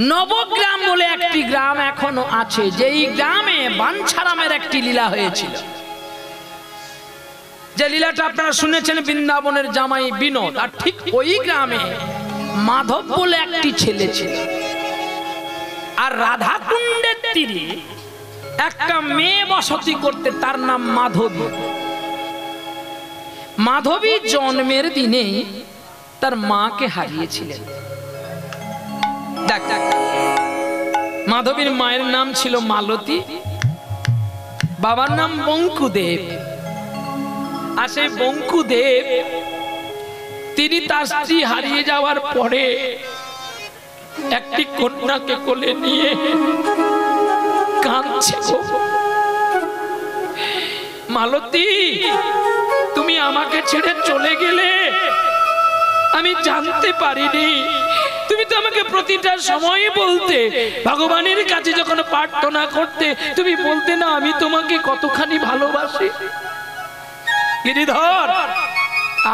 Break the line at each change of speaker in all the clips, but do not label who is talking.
নবগ্রাম বলে একটি গ্রাম এখনো আছে, যেই গ্রামে বাঞ্ছারামের একটি লীলা হয়েছিল। যে লীলাটা আপনারা শুনেছেন বৃন্দাবনের জামাই বিনোদ, আর ঠিক ওই গ্রামে মাধব বলে একটি ছেলে ছিল। আর রাধাকুণ্ডের তীরে একটা মেয়ে বসতি করতে, তার নাম মাধবী। মাধবী জন্মের দিনে তার মাকে হারিয়েছিলেন। মাধবীর মায়ের নাম ছিল মালতী, বাবার নাম বঙ্কুদেব। আর সেই বঙ্কুদেব তিনি তার স্ত্রী হারিয়ে যাওয়ার পরে একটি কন্যাকে কোলে নিয়ে কাঁদছে। মালতী, তুমি আমাকে ছেড়ে চলে গেলে, আমি জানতে পারিনি। তুমি তো আমাকে প্রতিটা সময় বলতে, ভগবানের কাছে যখন প্রার্থনা করতে তুমি বলতে না আমি তোমাকে কতখানি ভালোবাসি। গিরিধর,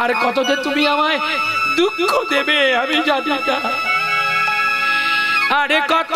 আর কত যে তুমি আমায় দুঃখ দেবে আমি জানি না। আরে কত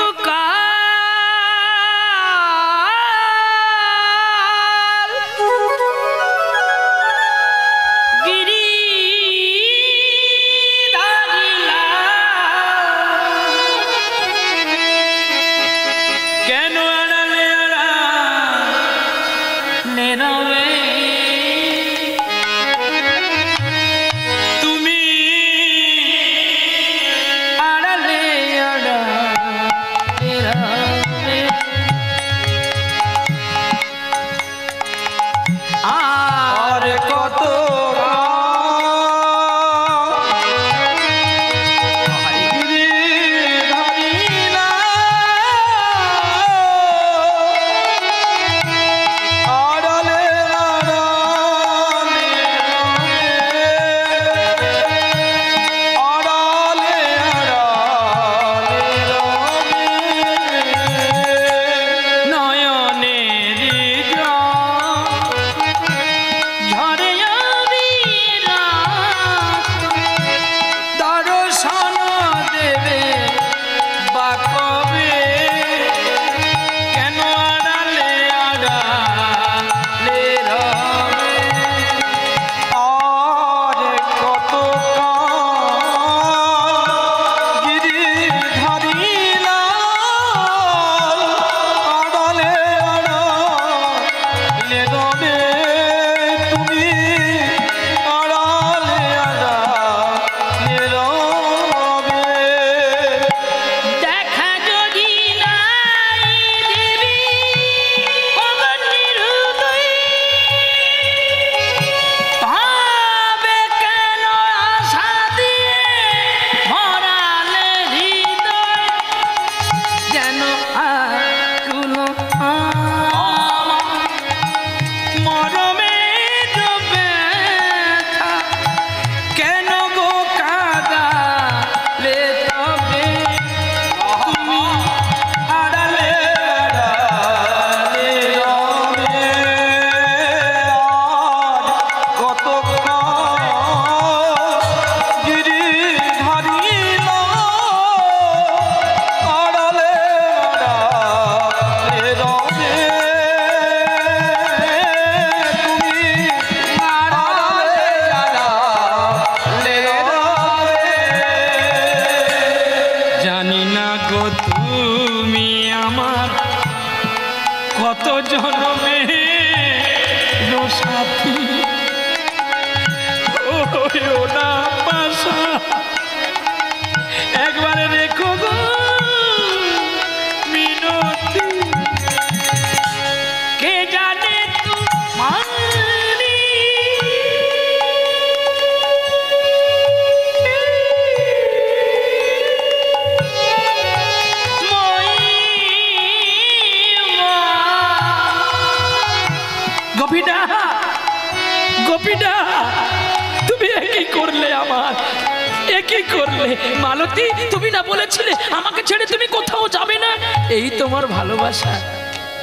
মালতী, তুমি না বলেছিলে আমাকে ছেড়ে তুমি কোথাও যাবে না? এই তোমার ভালোবাসা,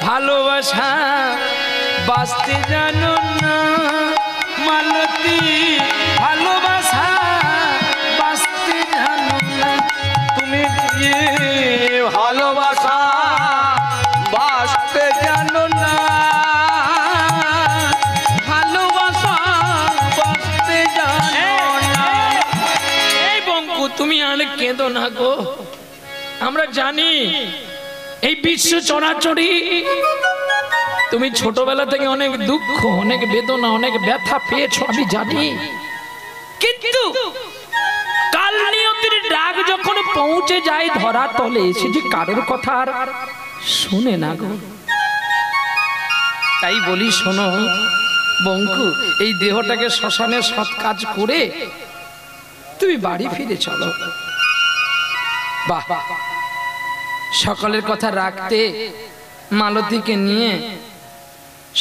ভালোবাসা বাঁচতে জানো না মালতী, ভালোবাসা বাঁচতে জানো না। তুমি তুমি আর কেঁদো না গো। আমরা জানি এই বিশ্ব চরাচরি তুমি ছোটবেলা থেকে অনেক দুঃখ, অনেক বেদনা, অনেক ব্যথা পেয়েছো, আমি জানি। কিন্তু কাল নিয়তির ডাক যখন পৌঁছে যায় ধরা তলে, সে যে কারোর কথা আর শুনে না গো। তাই বলি শোনো বঙ্কু, এই দেহটাকে শ্মশানে সৎ কাজ করে তুমি বাড়ি ফিরে চলো। বাহ, সকলের কথা রাখতে মালতীকে নিয়ে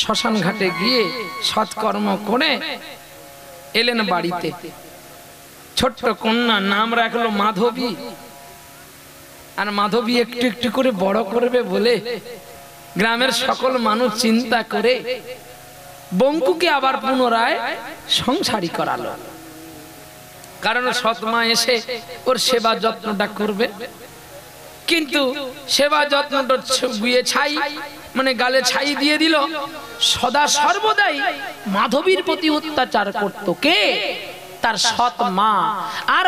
শ্মশান ঘাটে গিয়ে সৎকর্ম করে এলেন বাড়িতে। ছোট্ট কন্যা, নাম রাখলো মাধবী। আর মাধবী একটু একটু করে বড় করবে বলে গ্রামের সকল মানুষ চিন্তা করে বঙ্কুকে আবার পুনরায় সংসারী করালো। কারণ সৎ মা এসে ওর সেবা যত্নটা করবে। কিন্তু সেবা যত্নটা গুয়ে ছাই, মানে গালে ছাই দিয়ে দিল। সদা সর্বদাই মাধবীর প্রতি অত্যাচার করত কে? তার সৎ মা। আর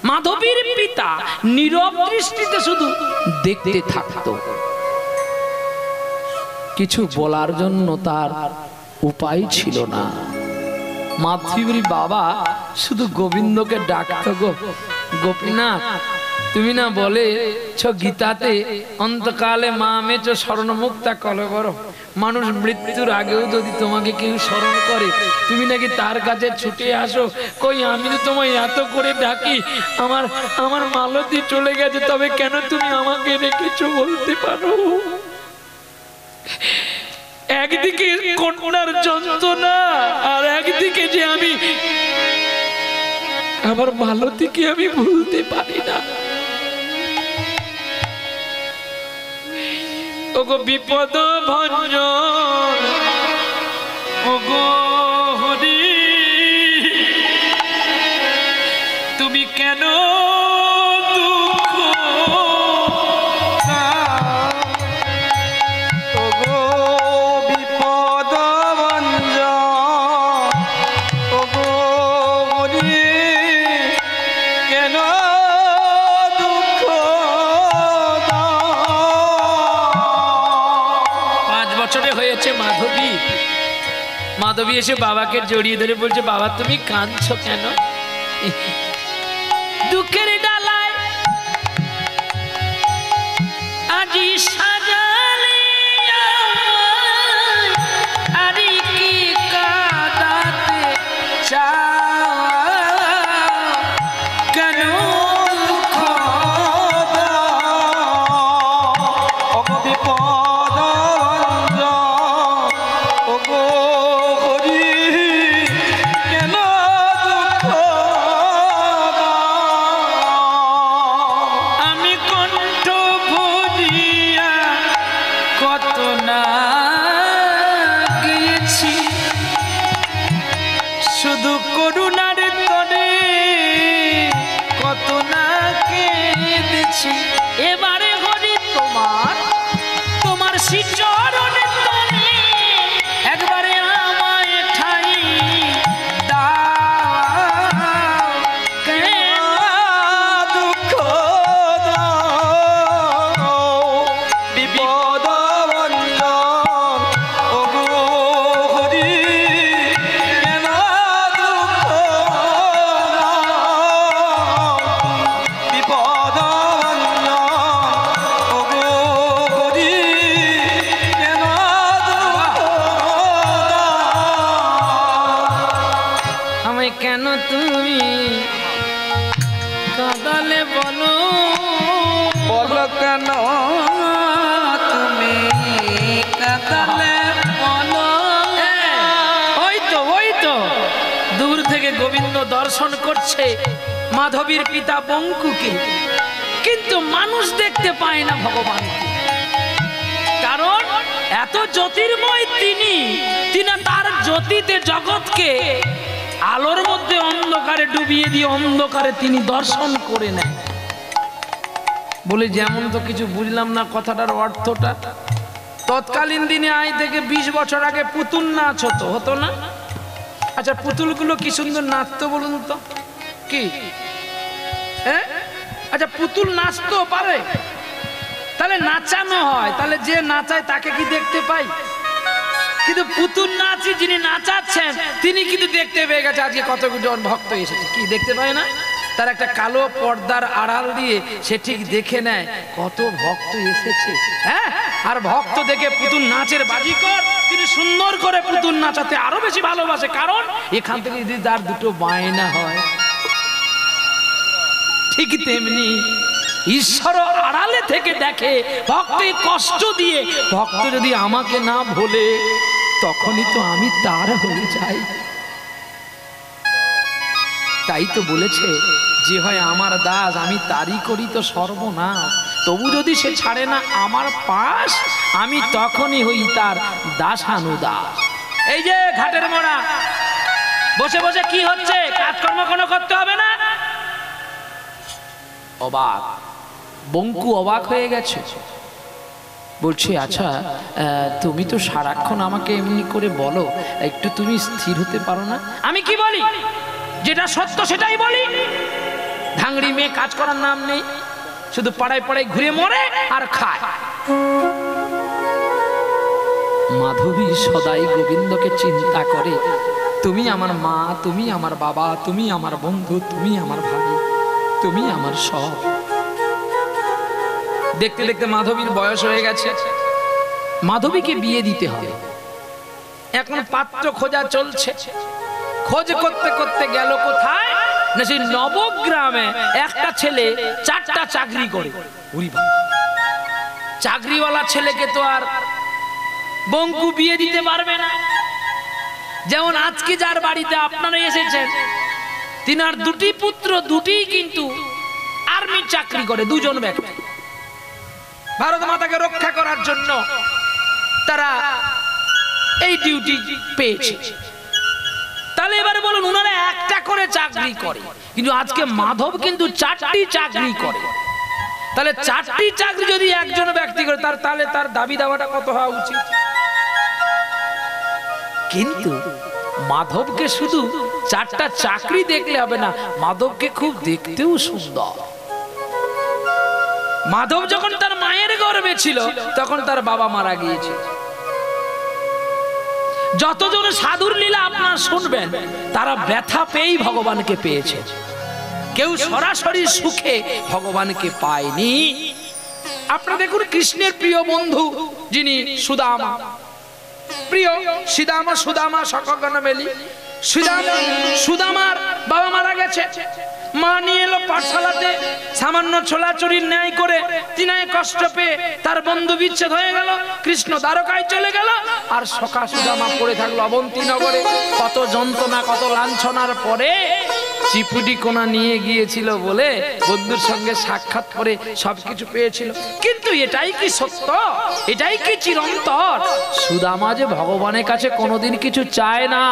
মাধবীর পিতা নীরব দৃষ্টিতে শুধু দেখতে থাকতো। কিছু বলার জন্য তার উপায় ছিল না। মাধবীর বাবা শুধু গোবিন্দকে ডাকতো, গো গোপীনাথ, তুমি না বলে গীতাতে অন্তকালে মা মেচ স্মরণ মুক্তা কলবর, মানুষ মৃত্যুর আগেও যদি তোমাকে কেউ স্মরণ করে তুমি নাকি তার কাছে ছুটে আসো। কই আমি তো তোমায় এত করে ডাকি, আমার মালতী চলে গেছে, তবে কেন তুমি আমাকে রেখেছো বলতে পারো? একদিকে কন্যার যন্ত্রণা, আর একদিকে যে আমি আমার মালতীকে আমি ভুলতে পারি না। ওগো বিপদ ভঞ্জন, ওগো হরি, তুমি কেন মাধবী এসে বাবাকে জড়িয়ে ধরে বলছে, বাবা তুমি কাঁদছো কেন? দুঃখের ডালায় আজি সাজালে আরে কি কাঁদাতে চাও কেন? এবারে হরি তোমার শ্রীচরণে তলে একবারে আমায় ঠাই দাও, দুঃখ দাও বিপদ ভঞ্জন, ওগো হরি কেন দুঃখ দাও বিপদ। কেন তুমি কাঁদালে বলো, বলো কেন তুমি কাঁদালে বলো। ওই তো দূর থেকে গোবিন্দ দর্শন করছে মাধবীর পিতা বঙ্কুকে, কিন্তু মানুষ দেখতে পায় না ভগবানকে। কারণ এত জ্যোতির্ময় তিনি তার জ্যোতিতে জগৎকে আলোর মধ্যে অন্ধকারে ডুবিয়ে দিয়ে অন্ধকারে তিনি দর্শন করে নেন। বলে যেমন তো কিছু বুঝলাম না কথাটার অর্থটা। তৎকালীন দিনে আজ থেকে 20 বছর আগে পুতুল নাচ হতো না? আচ্ছা পুতুলগুলো কি সুন্দর নাচতো বলুন তো। কি আচ্ছা পুতুল নাচতেও পারে, তাহলে নাচানো হয়, তাহলে যে নাচায় তাকে কি দেখতে পাই? কিন্তু পুতুল নাচি যিনি নাচাচ্ছেন তিনি কিন্তু দেখতে পেয়ে গেছে আজকে কতজন ভক্ত এসেছে, কি দেখতে পায় না? তার একটা কালো পর্দার আড়াল দিয়ে সে ঠিক দেখে নেয় কত ভক্ত এসেছে। হ্যাঁ, আর ভক্ত দেখে পুতুল নাচের বাজিকর তিনি সুন্দর করে পুতুল নাচাতে আরো বেশি ভালোবাসে, কারণ এখান থেকে যদি তার দুটো বায়না হয়। ঠিক তেমনি ঈশ্বর আড়ালে থেকে দেখে ভক্তের কষ্ট দিয়ে, ভক্ত যদি আমাকে না ভোলে তখনই তো আমি তার হয়ে যাই। তাই তো বলেছে যে হয় আমার দাস আমি তারই করি তো সর্বনাশ, তবু যদি সে ছাড়ে না আমার পাশ আমি তখনই হই তার দাসানুদাস। এই যে ঘাটের মোড়া বসে বসে কি হচ্ছে, কাজকর্ম কোনো করতে হবে না? অবাক, বঙ্কু অবাক হয়ে গেছে, বলছে আচ্ছা তুমি তো সারাক্ষণ আমাকে এমনি করে বলো, একটু তুমি স্থির হতে পারো না? আমি কি বলি? যেটা সত্য সেটাই বলি। ধাংড়ি মেয়ে কাজ করার নাম নেই, শুধু পাড়ায় পাড়ায় ঘুরে মরে আর খায়। মাধবী সদাই গোবিন্দকে চিন্তা করে, তুমি আমার মা, তুমি আমার বাবা, তুমি আমার বন্ধু, তুমি আমার ভাই, তুমি আমার সব। দেখতে দেখতে মাধবীর বয়স হয়ে গেছে, মাধবীকে বিয়ে দিতে হবে। এখন পাত্র খোঁজা চলছে, খোঁজ করতে করতে গেল কোথায় না সেই নবগ্রামে একটা ছেলে 4টা চাকরি করে। চাকরিওয়ালা ছেলেকে তো আর বঙ্কু বিয়ে দিতে পারবে না। যেমন আজকে যার বাড়িতে আপনারা এসেছেন তিনার 2টি পুত্র, 2টিই কিন্তু আর্মির চাকরি করে, 2জন ব্যক্তি। ভারত মাতাকে রক্ষা করার জন্য তারা এই ডিউটি পেয়েছে। তাহলে এবারে বলুন, উনারা একটা করে চাকরি করে, কিন্তু আজকে মাধব কিন্তু 4টি চাকরি করে। তাহলে 4টি চাকরি যদি একজন ব্যক্তি করে তাহলে তার দাবি দাওয়াটা কত হওয়া উচিত? কিন্তু মাধবকে শুধু 4টা চাকরি দেখলে হবে না, মাধবকে খুব দেখতেও সুন্দর। মাধব যখন তার মায়ের গর্ভে ছিল তখন তার বাবা মারা গিয়েছে। যতজন সাধুর লীলা আপনারা শুনবেন তারা ব্যথা পেয়েই ভগবানকে পেয়েছে, কেউ সরাসরি সুখে ভগবানকে পায়নি। আপনারা দেখুন কৃষ্ণের প্রিয় বন্ধু যিনি সুদামা, প্রিয় সুদামা, সুদামা সকগণ মেলি। সুদামার বাবা মারা গেছে, মা নিয়ে এলো পাঠশালাতে, সামান্য ছোলাচুরির ন্যায় করে তিনায় কষ্ট পেয়ে তার বন্ধু বিচ্ছেদ হয়ে গেল, কৃষ্ণ দ্বারকায় চলে গেল, আর সখা সুদামা পড়ে থাকলো অবন্তী নগরে। কত যন্ত্রণা, কত লাঞ্ছনার পরে চিপুটি কোনা নিয়ে গিয়েছিল বলে বন্ধুর সঙ্গে সাক্ষাৎ করে সবকিছু পেয়েছিল। কিন্তু এটাই কি সত্য? এটাই কি চিরন্তর? সুদামা যে ভগবানের কাছে কোনোদিন কিছু চায় না,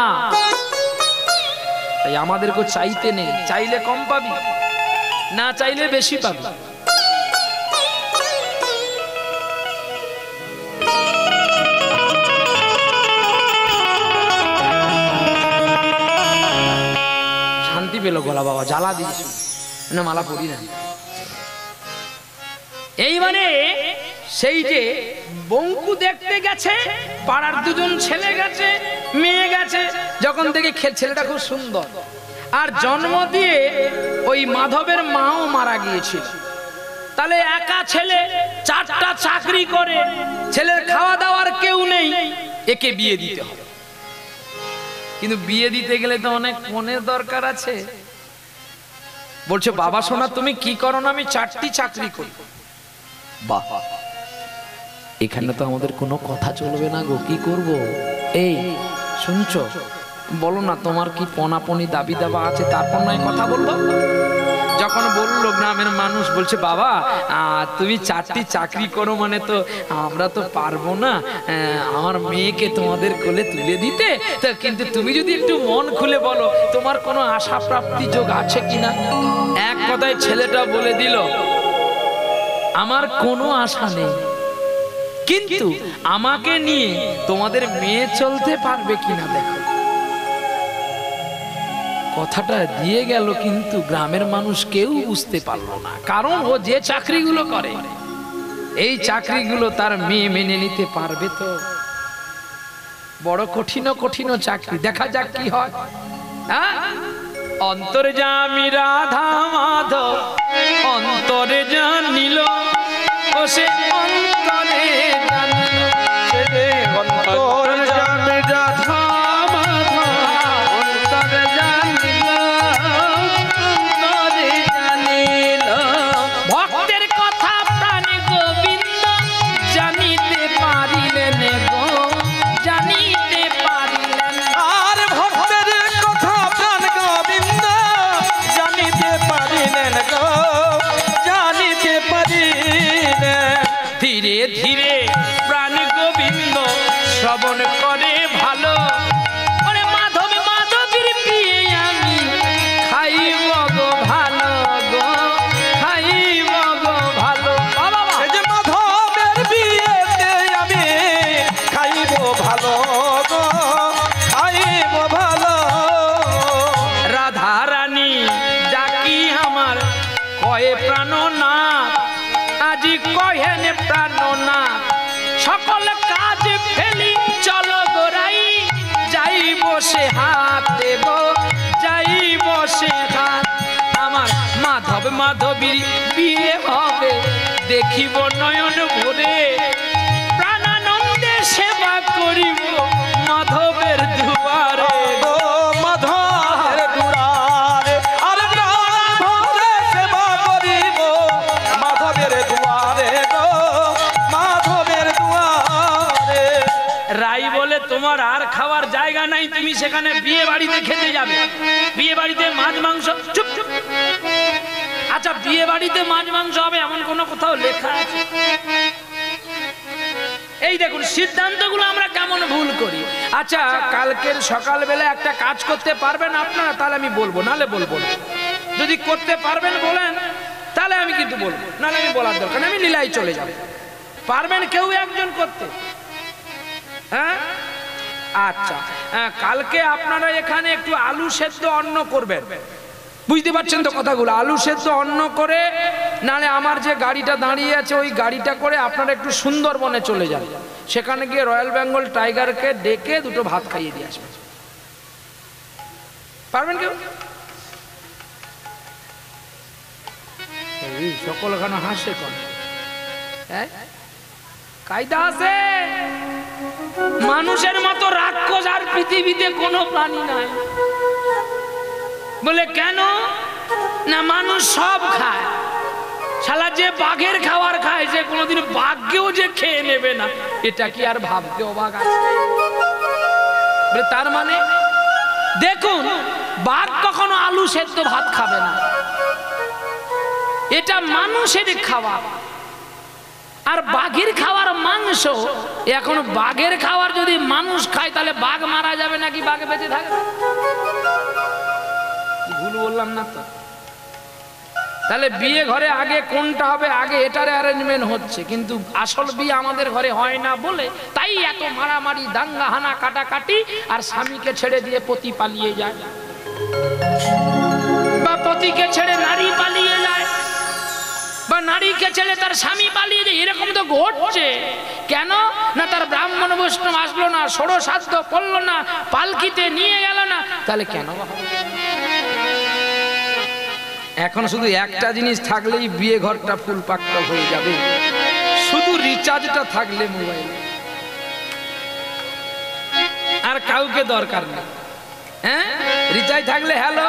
তাই আমাদেরকে চাইতে নেই। চাইলে কম পাবি, না চাইলে বেশি পাবি। শান্তি পেল গলা, বাবা জ্বালা দিয়েছিল না, মালা পড়ি না। এই মানে সেই যে বঙ্কু দেখতে গেছে, পাড়ার 2জন ছেলে গেছে, মেয়ে গেছে, যখন দেখে ছেলেটা খুব সুন্দর, আর জন্ম দিয়ে ওই মাধবের মাও মারা গিয়েছিল। তাহলে একা ছেলে 4টা চাকরি করে, ছেলের খাওয়া দাওয়ার কেউ নেই, একে বিয়ে দিতে হবে। কিন্তু বিয়ে দিতে গেলে তো অনেক মনের দরকার আছে। বলছে বাবা সোনা তুমি কি করো না? আমি 4টি চাকরি করি। বাহ, এখানে তো আমাদের কোনো কথা চলবে না গো, কি করব? এই শুনছো, বলো না তোমার কি পনাপনি দাবি দাবা আছে, তারপর নয় কথা বলবো। যখন বললো গ্রামের মানুষ, বলছে বাবা তুমি 4টি চাকরি করো মানে তো আমরা তো পারবো না আমার মেয়েকে তোমাদের কোলে তুলে দিতে, তো কিন্তু তুমি যদি একটু মন খুলে বলো তোমার কোনো আশা প্রাপ্তি যোগ আছে কিনা। এক কথায় ছেলেটা বলে দিল আমার কোনো আশা নেই, কিন্তু আমাকে নিয়ে তোমাদের মেয়ে চলতে পারবে কিনা দেখো। কথাটা দিয়ে গেল, কিন্তু গ্রামের মানুষ কেউ বুঝতে পারলো না। কারণ ও যে চাকরিগুলো করে, এই চাকরিগুলো তার মেয়ে মেনে নিতে পারবে তো? বড় কঠিন কঠিন চাকরি। দেখা যাক কি হয়। অন্তর্যামী রাধা মাধব অন্তরে জানিল, ও সে অন্তরে জানিল, অন্তর্যামী রাধা মাধব অন্তরে জানিল, অন্তরে জানিল। ভক্তের কথা প্রাণ গোবিন্দ জানিতে পারিলেন গো, জানিতে পারিলেন।
আর ভক্তের কথা প্রাণ গোবিন্দ জানিতে পারিলেন গো, জানিতে পারিলেন।
ধীরে ধীরে প্রাণ গোবিন্দ শ্রবণ করে ভালো, ওরে মাধব মাধবীর বিয়ে আমি খাইব গো ভালো গো, খাইব গো ভালো।
এই যে মাধবের বিয়েতে আমি খাইব ভালো গো, খাইব ভালো।
রাধা রানী ডাকি আমার কয়ে প্রাণনাথ, আজি কহেন প্রাণনাথ, সকল কাজ ফেলি চলো গোরাই, যাই বসে হাত দেব, যাই বসে হাত। আমার মাধব মাধবীর বিয়ে হবে, দেখিব নয়ন ভরে, প্রাণানন্দে সেবা করিব মাধবের দুয়ারে।
ও মাধবের দুয়ারে, আর প্রাণ ভরে সেবা করিব মাধবের দুয়ারে গো, মাধবের দুয়ারে।
রাই বলে তোমার আর খাওয়ার জায়গা নাই, তুমি সেখানে বিয়ে বাড়িতে খেতে যাবে, বিয়ে বাড়িতে মাছ মাংস। চুপ চুপ। আচ্ছা, বিয়ে বাড়িতে মাছ মাংস হবে এমন কোন কোথাও লেখা আছে? এই দেখুন সিদ্ধান্তগুলো আমরা কেমন ভুল করি। আচ্ছা, কালকের সকালবেলা একটা কাজ করতে পারবেন আপনারা? তাহলে আমি বলবো, নালে বলবো না। যদি করতে পারবেন বলেন, তাহলে আমি কিন্তু বলবো, নালে আমি বলার দরকার নেই, আমি লীলায় চলে যাব। পারবেন কেউ একজন করতে? হ্যাঁ, আচ্ছা। কালকে আপনারা এখানে একটু আলু সেদ্ধ অন্ন করবেন, বুঝতে পারছেন তো কথাগুলো? আলু সেদ্ধ অন্ন করে, নালে আমার যে গাড়িটা দাঁড়িয়ে আছে ওই গাড়িটা করে আপনারা একটু সুন্দরবনে চলে যান, সেখানে গিয়ে রয়্যাল বেঙ্গল টাইগারকে ডেকে দুটো ভাত খাইয়ে দিয়ে আসবেন। পারবেন কেউ? সকল এখানে হাসে কোন? হ্যাঁ, কায়দা আছে। মানুষের মতো রাক্ষস আর পৃথিবীতে কোনো প্রাণী নাই। বলে কেন? না, মানুষ সব খায়। শালা যে বাঘের খাবার খায়, সে কোনোদিন বাঘকেও যে খেয়ে নেবে না, এটা কি আর ভাবতে অবাক আছে? তার মানে দেখুন, বাঘ কখনো আলু সেদ্ধ ভাত খাবে না, এটা মানুষের খাওয়া। আর বাঘের খাওয়ার মাংস, এখন বাঘের খাওয়ার যদি মানুষ খায় তাহলে বাঘ মারা যাবে নাকি বাঘ বেঁচে থাকবে? ভুল বললাম না তো? তাহলে বিয়ে ঘরে আগে কোনটা হবে? আগে এটার অ্যারেঞ্জমেন্ট হচ্ছে, কিন্তু আসল বিয়ে আমাদের ঘরে হয় না বলে তাই এত মারামারি, দাঙ্গা হানা, কাটাকাটি। আর স্বামীকে ছেড়ে দিয়ে পতি পালিয়ে যায়, বা পতিকে ছেড়ে নারী পালিয়ে যায়, বা নারীকে ছেড়ে তার স্বামী পালিয়ে যায়। এরকম তো ঘটছে। কেন? না তার ব্রাহ্মণ বৈষ্ণব আসলো না, ষোড়শাদ্ধ পড়লো না, পালকিতে নিয়ে গেল না, তাহলে কেন? এখন শুধু একটা জিনিস থাকলেই বিয়ে ঘরটা ফুল পাক্কা হয়ে যাবে, শুধু রিচার্জটা থাকলে মোবাইলে, আর কাউকে দরকার নেই। হ্যাঁ, রিচার্জ থাকলে হ্যালো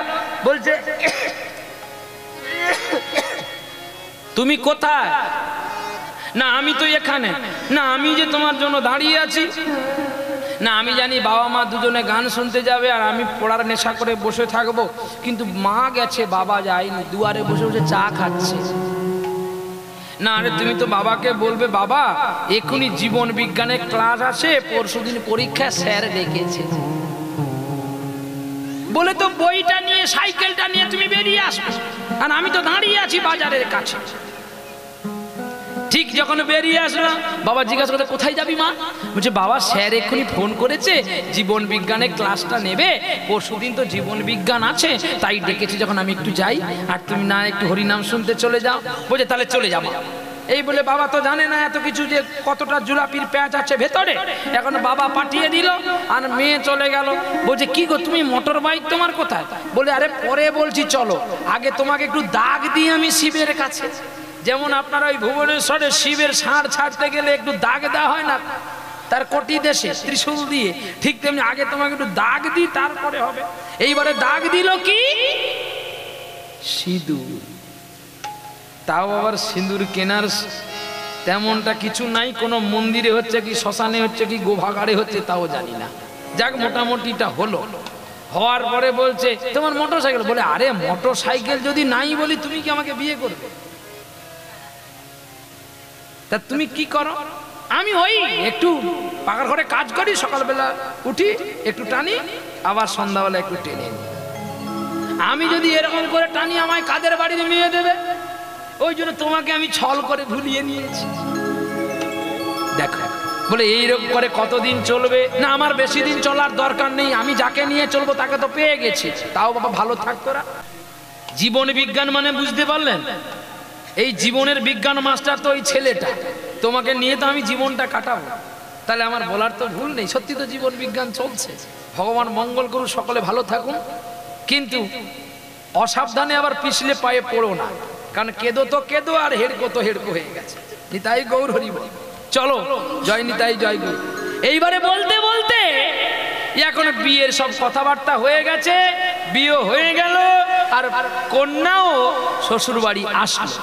বলছে, তুমি কোথায়? না আমি তো এখানে। না আমি যে তোমার জন্য দাঁড়িয়ে আছি। না আমি জানি বাবা মা দুজনে গান শুনতে যাবে আর আমি পড়ার নেশা করে বসে থাকবো, কিন্তু মা গেছে বাবা যায়নি, দুয়ারে বসে বসে চা খাচ্ছে। না আরে তুমি তো বাবাকে বলবে, বাবা এখনই জীবন বিজ্ঞানের ক্লাস আছে, পরশুদিন পরীক্ষা, স্যার ডেকেছে বলে তো বইটা নিয়ে সাইকেলটা নিয়ে তুমি বেরিয়ে আসবে, আর আমি তো দাঁড়িয়ে আছি বাজারের কাছে। ঠিক যখন বেরিয়ে আসলাম, বাবা জিজ্ঞাসা করতে কোথায় যাবি মা? বলছে বাবা স্যার এক্ষুনি ফোন করেছে, জীবন বিজ্ঞানের ক্লাসটা নেবে, পরশুদিন তো জীবন বিজ্ঞান আছে, তাই ডেকেছি যখন আমি একটু যাই, আর তুমি না একটু হরিনাম শুনতে চলে যাও। বলছে তাহলে চলে যাবো। এই বলে বাবা তো জানে না এত কিছু, যে কতটা জুলাপির প্যাঁচ আছে ভেতরে। এখন বাবা পাঠিয়ে দিল, আর মেয়ে চলে গেল। বলছে কি গো তুমি মোটর বাইক তোমার কোথায়? বলে আরে পরে বলছি, চলো আগে তোমাকে একটু দাগ দিই আমি শিবের কাছে। যেমন আপনারা ওই ভুবনেশ্বরে শিবের ষাঁড় ছাড়তে গেলে একটু দাগ দেওয়া হয় না তার কোটি দেশে ত্রিশূল দিয়ে, ঠিক তেমনি আগে তোমাকে একটু দাগ দিই তারপরে হবে। এইবারে দাগ দিল কি? সিঁদুর। তাও আবার সিঁদুর কেনার তেমনটা কিছু নাই, কোনো মন্দিরে হচ্ছে কি শ্মশানে হচ্ছে কি গোভাগাড়ে হচ্ছে তাও জানি না। যাক মোটামুটিটা হলো। হওয়ার পরে বলছে তোমার মোটর সাইকেল? বলে আরে মোটর সাইকেল যদি নাই বলি তুমি কি আমাকে বিয়ে করবে? তা তুমি কি করো? আমি ওই একটু পাকার ঘরে কাজ করি, সকালবেলা উঠি একটু টানি, আবার সন্ধ্যাবেলা একটু টেনে নিই। আমি যদি এরকম করে টানি আমায় কাদের বাড়ি নিয়ে দেবে? ওই জন্য তোমাকে আমি ছল করে ভুলিয়ে নিয়েছি। দেখো বলে এইরকম করে কতদিন চলবে? না আমার বেশি দিন চলার দরকার নেই, আমি যাকে নিয়ে চলবো তাকে তো পেয়ে গেছি। তাও বাবা ভালো থাকতো না। জীবন বিজ্ঞান মানে বুঝতে পারলেন? এই জীবনের বিজ্ঞান মাস্টার তো ওই ছেলেটা। তোমাকে নিয়ে তো আমি জীবনটা কাটাবো, তাহলে আমার বলার তো ভুল নেই। সত্যি তো জীবন বিজ্ঞান চলছে। ভগবান মঙ্গল করুন, সকলে ভালো থাকুন, কিন্তু অসাবধানে আবার পিছলে পায়ে পড়ো না, কারণ কেদো তো কেদো আর হেড়কো তো হেড়কো হয়ে গেছে। নিতাই গৌর হরি বল। চলো জয় নিতাই জয় গৌর। এইবারে বলতে বলতে এখন বিয়ের সব কথাবার্তা হয়ে গেছে, বিয়ে হয়ে গেল, আর কন্যাও শ্বশুর বাড়ি আসলো।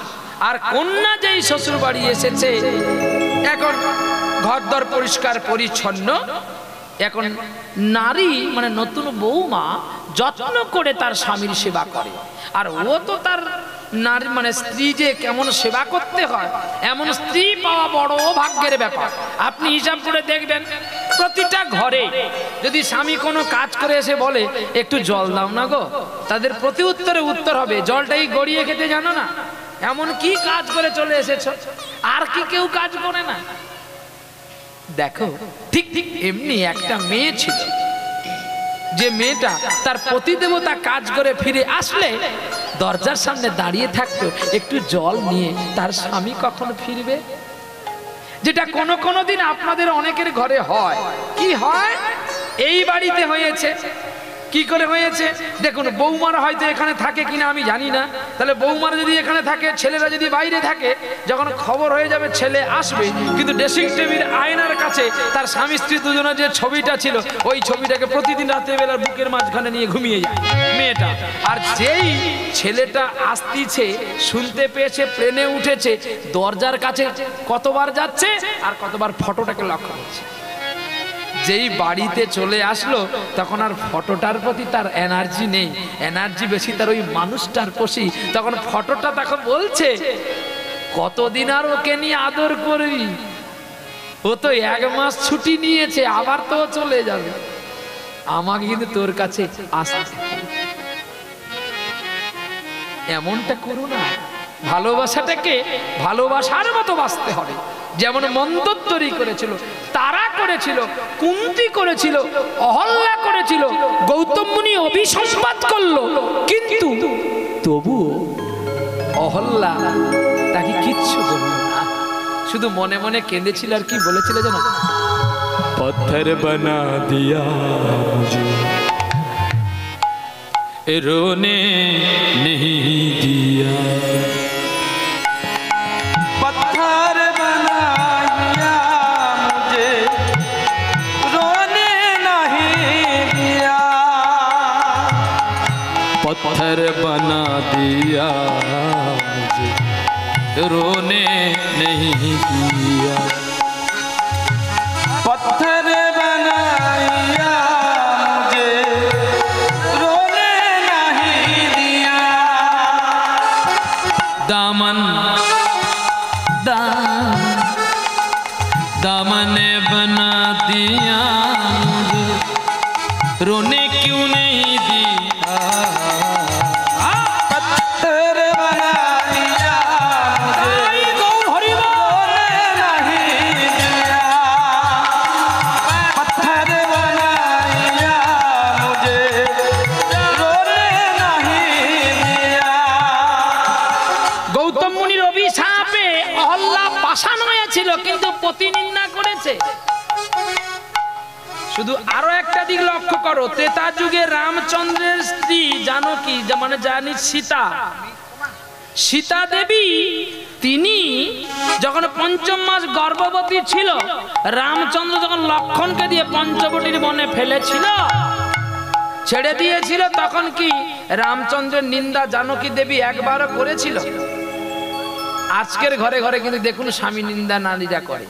আর কন্যা যেই শ্বশুর বাড়ি এসেছে, এখন ঘরদর পরিষ্কার পরিচ্ছন্ন। এখন নারী মানে নতুন বৌমা যত্ন করে তার স্বামীর সেবা করে। আর ও তো তার নারী মানে স্ত্রী যে কেমন সেবা করতে হয়, এমন স্ত্রী পাওয়া বড় ভাগ্যের ব্যাপার। আপনি হিসাব করে দেখবেন, প্রতিটা ঘরে যদি স্বামী কোনো কাজ করে এসে বলে একটু জল দাও না গো, তাদের প্রতি উত্তরে উত্তর হবে জলটাই গড়িয়ে খেতে জানো না? এমন কি কাজ করে চলে এসেছ? আর কি কেউ কাজ করে না? দেখো ঠিক ঠিক এমনি একটা মেয়ে ছিল, যে মেয়েটা তার পতিদেবতা কাজ করে ফিরে আসলে দরজার সামনে দাঁড়িয়ে থাকতো একটু জল নিয়ে, তার স্বামী কখন ফিরবে। যেটা কোনো দিন আপনাদের অনেকের ঘরে হয়। কি হয়? এই বাড়িতে হয়েছে। কি করে হয়েছে দেখুন, বৌমারা হয়তো এখানে থাকে কিনা আমি জানি না, তাহলে বৌমারা যদি এখানে থাকে, ছেলেরা যদি বাইরে থাকে, যখন খবর হয়ে যাবে ছেলে আসবে, কিন্তু ড্রেসিং টেবিল আয়নার কাছে তার স্বামী স্ত্রী দুজনের যে ছবিটা ছিল, ওই ছবিটাকে প্রতিদিন রাতে বেলা বুকের মাঝখানে নিয়ে ঘুমিয়ে যায় মেয়েটা। আর যেই ছেলেটা আসতিছে, শুনতে পেয়েছে, প্লেনে উঠেছে, দরজার কাছে কতবার যাচ্ছে আর কতবার ফটোটাকে লক্ষ্য করছে। যেই বাড়িতে চলে আসলো, তখন আর ফটোটার প্রতি তার এনার্জি নেই, এনার্জি বেশি তার ওই মানুষটার প্রতি। তখন ফটোটা তাকে বলছে কতদিন আর ওকে নিয়ে আদর করবি, ও তো 1 মাস ছুটি নিয়েছে, আবার তো চলে যাবে, আমাকে কিন্তু তোর কাছে আসতে। এমনটা করো না, ভালোবাসাটাকে ভালোবাসার মতো বাঁচতে হবে। যেমন মন্দোত্তরী করেছিল, তারা করেছিল, কুন্তী করেছিল, অহল্যা করেছিল, গৌতম মুনি অভিসম্পাত করলো, কিন্তু তবুও অহল্যা তাকে কিচ্ছু বলল না, শুধু মনে মনে কেঁদেছিল। আর কি বলেছিল জানো?
पत्थर बना दिया मुझे रोने नहीं दिया,
पत्थर बना दिया मुझे रोने नहीं दिया,
पत्थर बना दिया मुझे रोने नहीं दिया,
पत्थर बनाया मुझे रोने नहीं दिया,
दामन दामन बना दिया मुझे रोने क्यों नहीं दिया,
पत्थर बना दिया मुझे रोने
পাষাণ হয়েছিল কিন্তু প্রতিনিন্দা করেছে। শুধু আরো একটা দিক লক্ষ্য করো, ত্রেতা যুগে রামচন্দ্রের স্ত্রী জানকী, মানে জানি সীতা, সীতা দেবী, তিনি যখন পঞ্চম মাস গর্ভবতী ছিল, রামচন্দ্র যখন লক্ষণকে দিয়ে পঞ্চবটির বনে ফেলেছিল, ছেড়ে দিয়েছিল, তখন কি রামচন্দ্রের নিন্দা জানকী দেবী একবারও করেছিল? আজকের ঘরে ঘরে কিন্তু দেখুন স্বামী নিন্দা নারীরা করে।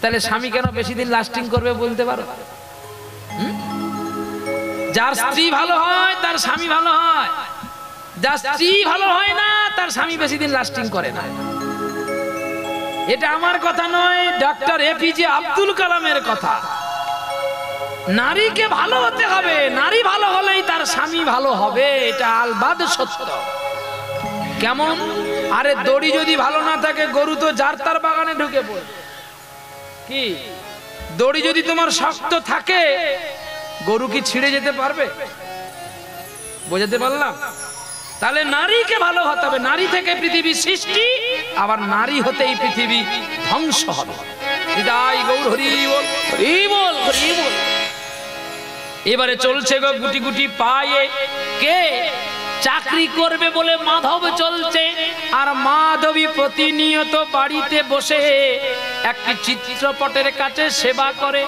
তাহলে স্বামী কেন বেশি দিন লাস্টিং করবে বলতে পারো? যার স্ত্রী ভালো হয় তার স্বামী ভালো হয়, যার স্ত্রী ভালো হয় না তার স্বামী বেশি দিন লাস্টিং করে না। এটা আমার কথা নয়, ডক্টর এপিজে আব্দুল কালামের কথা। নারীকে ভালো হতে হবে, নারী ভালো হলেই তার স্বামী ভালো হবে, এটা আলবাদ সত্য। কেমন? আরে দড়ি যদি ভালো না থাকে, গরু তো যার তার বাগানে ঢুকে পড়ে। কি দড়ি যদি তোমার শক্ত থাকে, গরু কি ছিঁড়ে যেতে পারবে? বোঝাতে পারলাম? তাহলে নারীকে ভালো হতে হবে, নারী থেকে পৃথিবী সৃষ্টি, আবার নারী হতে এই পৃথিবী ধ্বংস হবে। হৃদয় গৌর হরি বল, হরি বল, হরি বল। এবারে চলছে গো গুটি গুটি পায়ে, কে চাকরি করবে বলে মাধব চলছে, আর মাধবী প্রতিনিয়ত বাড়িতে বসে একটি চিত্রপটের কাছে সেবা করে।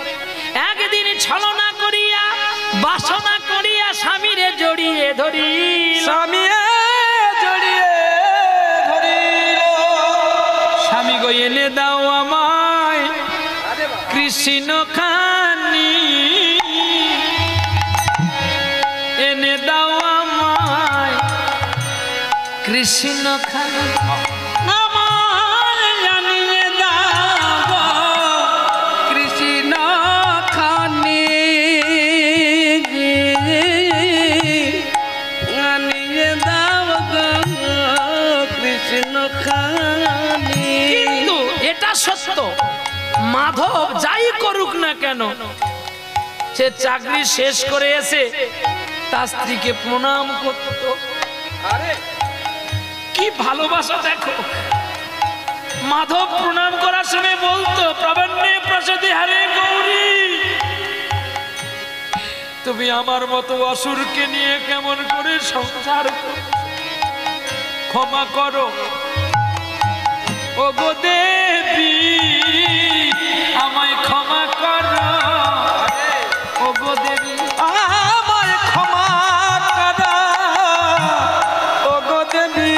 একদিন ছলনা করিয়া বাসনা করিয়া স্বামীরে জড়িয়ে ধরি,
স্বামী জড়িয়ে ধরিল,
স্বামী গো এনে দাও আমায় কৃষ্ণ খানি, এনে দাও আমায় কৃষ্ণ খানি, আমায় জানিয়ে দাও কৃষ্ণ খানি,
আনিয়ে দাও গো কৃষ্ণ খানি।
কিন্তু এটা সত্য, মাধব যাই করুক না কেন, সে চাকরি শেষ করে এসে তার স্ত্রীকে প্রণাম করত।
আরে
কি ভালোবাসা দেখো! মাধব প্রণাম করার সময় বলতো, প্রবন্নে প্রসদে হারে গৌরী, তুমি আমার মতো অসুরকে নিয়ে কেমন করে সংসার করো, ক্ষমা করো ও গো দেবী, আমায় ক্ষমা করো ও গো দেবী,
আমায় ক্ষমা করো ও গো দেবী,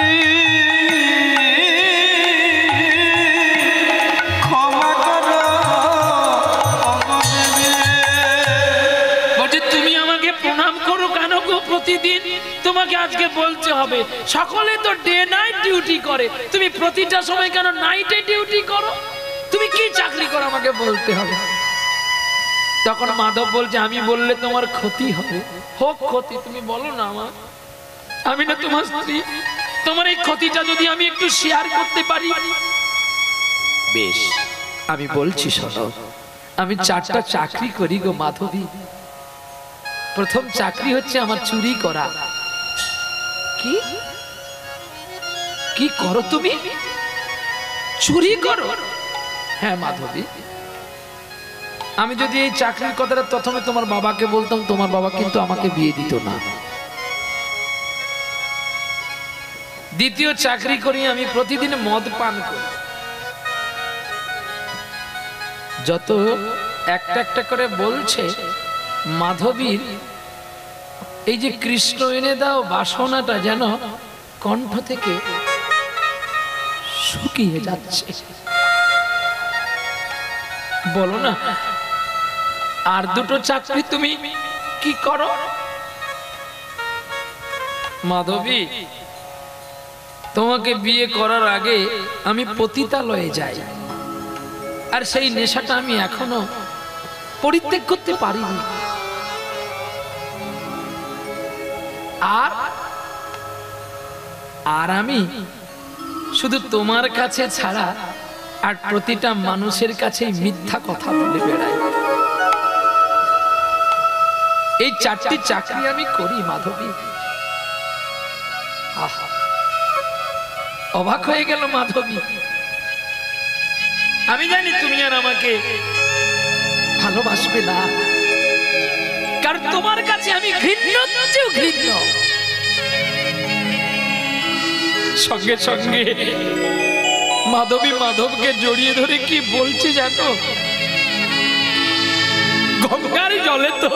ক্ষমা করো ও গো দেবী।
বলছে তুমি আমাকে প্রণাম করো কেন গো প্রতিদিন? তোমাকে আজকে বলতে হবে, সকলে তো ডে নাইট ডিউটি করে, তুমি প্রতিটা সময় কেন নাইটে ডিউটি করো? তুমি কি চাকরি করো আমাকে বলতে হবে। তখন মাধব বলছে, আমি বললে তোমার ক্ষতি হবে, হোক ক্ষতি, তুমি বলো না আমার, আমি না তোমার স্ত্রী, তোমার এই ক্ষতিটা যদি আমি একটু শেয়ার করতে পারি। বেশ, আমি বলছি শোনো, আমি 4টা চাকরি করি গো মাধবী। প্রথম চাকরি হচ্ছে আমার চুরি করা। কি কি করো তুমি? চুরি করো? হ্যাঁ মাধবী, আমি যদি এই চাকরির কথাটা প্রথমে তোমার বাবাকে বলতাম, তোমার বাবা কিন্তু আমাকে বিয়ে দিত না। দ্বিতীয় চাকরি করি আমি প্রতিদিন মদ পান করি। যত একটা একটা করে বলছে, মাধবীর এই যে কৃষ্ণ এনে দাও বাসনাটা যেন কণ্ঠ থেকে শুকিয়ে যাচ্ছে। বলো না, আর 2টো চাকরি তুমি কি করো? মাধবী, তোমাকে বিয়ে করার আগে আমি পতিতালয়ে যাই, আর সেই নেশাটা আমি এখনো পরিত্যাগ করতে পারিনি। আর আমি শুধু তোমার কাছে ছাড়া আর প্রতিটা মানুষের কাছে মিথ্যা কথা বলে বেড়াই। এই 4টি চাকরি আমি করি মাধবী। আহা, অবাক হয়ে গেল মাধবী। আমি জানি তুমি আর আমাকে ভালোবাসবে না, কারণ তোমার কাছে আমি ঘৃণ্য চেয়েও ঘৃণ্য। সঙ্গে সঙ্গে মাধবী মাধবকে জড়িয়ে ধরে কি বলছে জানো? গঙ্গার জলে তো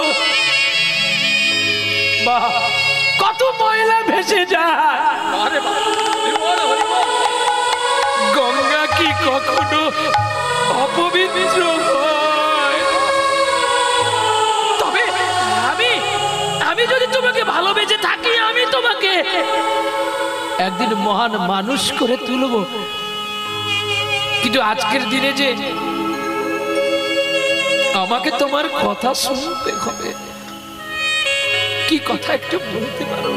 বাহ কত ময়লা ভেসে যায়, গঙ্গা কি কখনো অপবিত্র হয়? তবে আমি যদি তোমাকে ভালোবেসে থাকি, আমি তোমাকে একদিন মহান মানুষ করে তুলব। কিন্তু আজকের দিনে যে আমাকে তোমার কথা শুনতে হবে, কি কথা একটু বলতে পারো?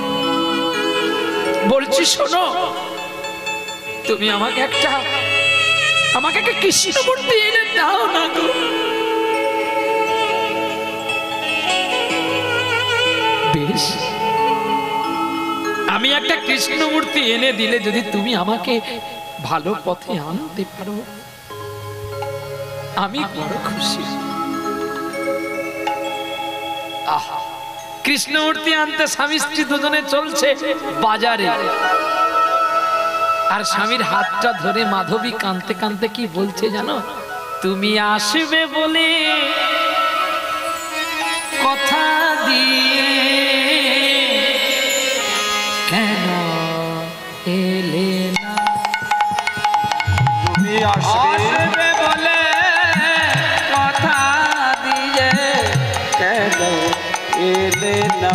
বলছি শোনো, তুমি আমাকে একটা কৃষ্ণ মূর্তি এনে দাও না গো। বেশ, আমি একটা কৃষ্ণ মূর্তি এনে দিলে যদি তুমি আমাকে ভালো পথে আনতে পারো, আমি বড় খুশি। আহা, কৃষ্ণ মূর্তি আনতে স্বামী স্ত্রী দুজনে চলছে বাজারে, আর স্বামীর হাতটা ধরে মাধবী কাঁদতে কাঁদতে কি বলছে জানো? তুমি আসবে বলে কথা দিয়ে কেন এলে না?
তুমি আসবে বলে কথা দিয়ে কেন এলে না?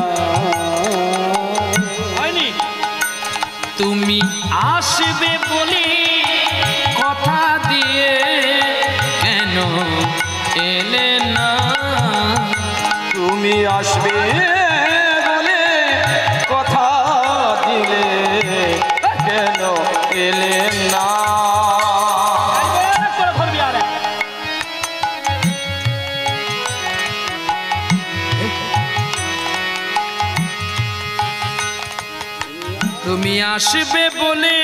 হয়নি? তুমি আসবে বলে কথা দিয়ে কেন এলে না?
তুমি আসবে বলে কথা দিলে কেন এলে না?
তুমি আসবে বলে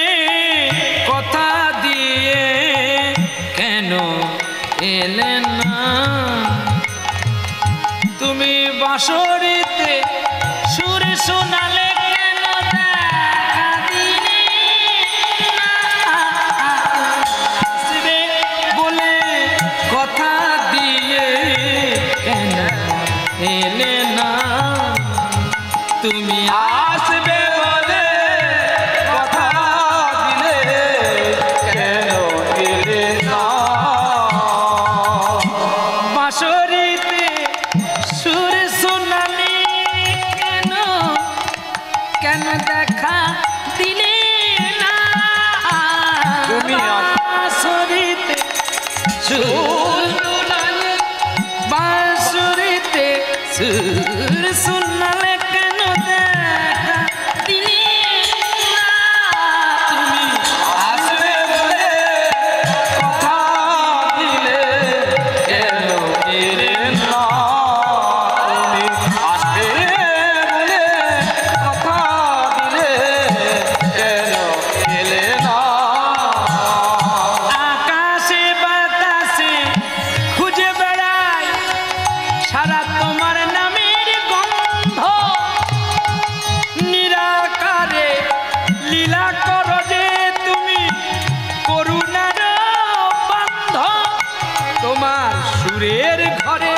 কথা দিয়ে কেন এলে না? তুমি বাঁশরিতে সুর শোনালে কেন দেখা দিলে না? আসবে বলে কথা দিয়ে কেন এলে না? তুমি
আসবে বলে কথা দিলে কেন এলে না?
বাঁশরিতে সুর শোনালে কেন কেন দেখা দিলে না?
তুমি
বাঁশরিতে সুর শোনালে, বাঁশরিতে সুর শোনালে কেন দেখা দিলে না? তুমি
আসবে বলে কথা দিলে কেন এলে না? তুমি আসবে বলে কথা দিলে কেন এলে না?
আকাশে বাতাসে খুঁজে বেড়াই সারা তোমার নামের গন্ধ, নিরাকারে লীলা করো যে তুমি করুণার বান্ধ। তোমার সুরের ঘরে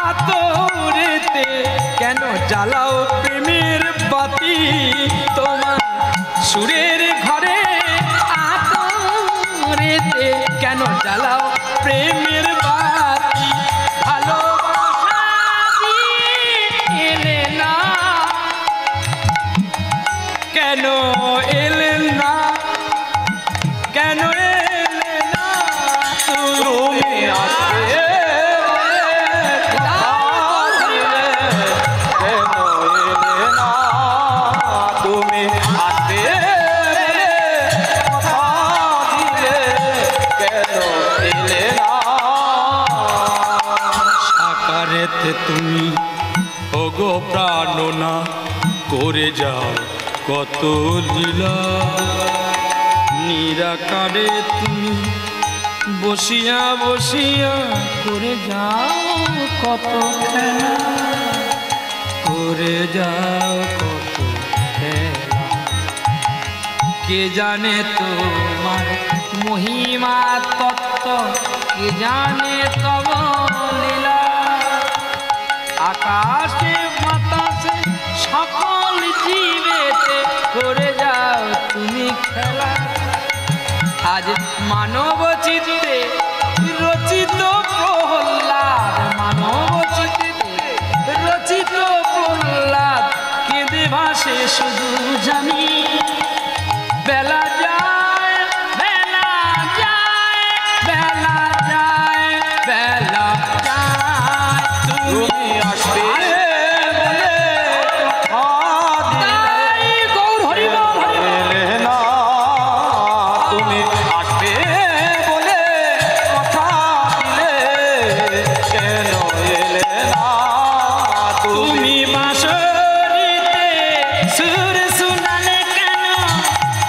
আতরেতে কেন জ্বালাও প্রেমের বাতি? তোমার সুরের ঘরে আতরেতে কেন জ্বালাও প্রেমের বাতি? ভালোবাসা দিয়ে এলে না, কেন এলে না? কেন এলে না?
তুমি আসবে বলে কথা দিলে কেন এলে না? তুমি আসবে বলে কথা দিলে কেন এলে না?
সাকারেতে তুমি ওগো প্রাণনা করে যাও কত লীলা, নিরাকারে তুমি
বসিয়া বসিয়া করে যাও কত খেলা, করে যাও কত খেলা। কে জানে তোমার মহিমা তত্ত্ব, কে জানে তব লীলা। আকাশে বাতাসে সকল জীবেতে করে যাও তুমি খেলা। আজ মানব চিত্তে রচিত প্রহ্লাদ, মানব চিত্তে রচিত প্রহ্লাদ, কেঁদে ভাসে শুধু জানি। বেলা যায় বেলা যায় বেলা যায় বেলা যায়,
তুমি আসবে বলে কথা
তাই গৌর হরি বল হরি বল।
দিলে না, তুমি আসবে বলে কথা দিলে, কেন এলে না তুমি?
তুমি বাঁশরিতে সুর শুনালে কেন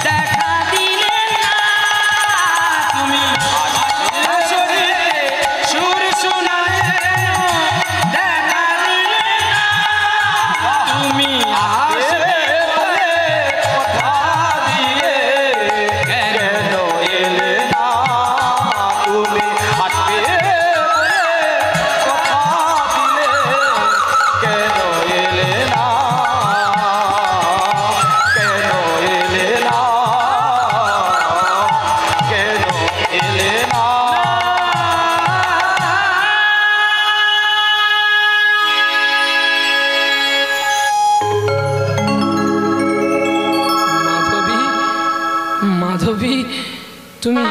দেখা দিলে না? তুমি বাঁশরিতে সুর শুনালে কেন দেখা দিলে না? তুমি আসবে
বলে কথা দিয়ে, কেন এলে না তুমি? আসবে বলে কথা দিলে, কেন এলে না? কেন এলে না? কেন এলে না?
মাধবী, মাধবী, তুমি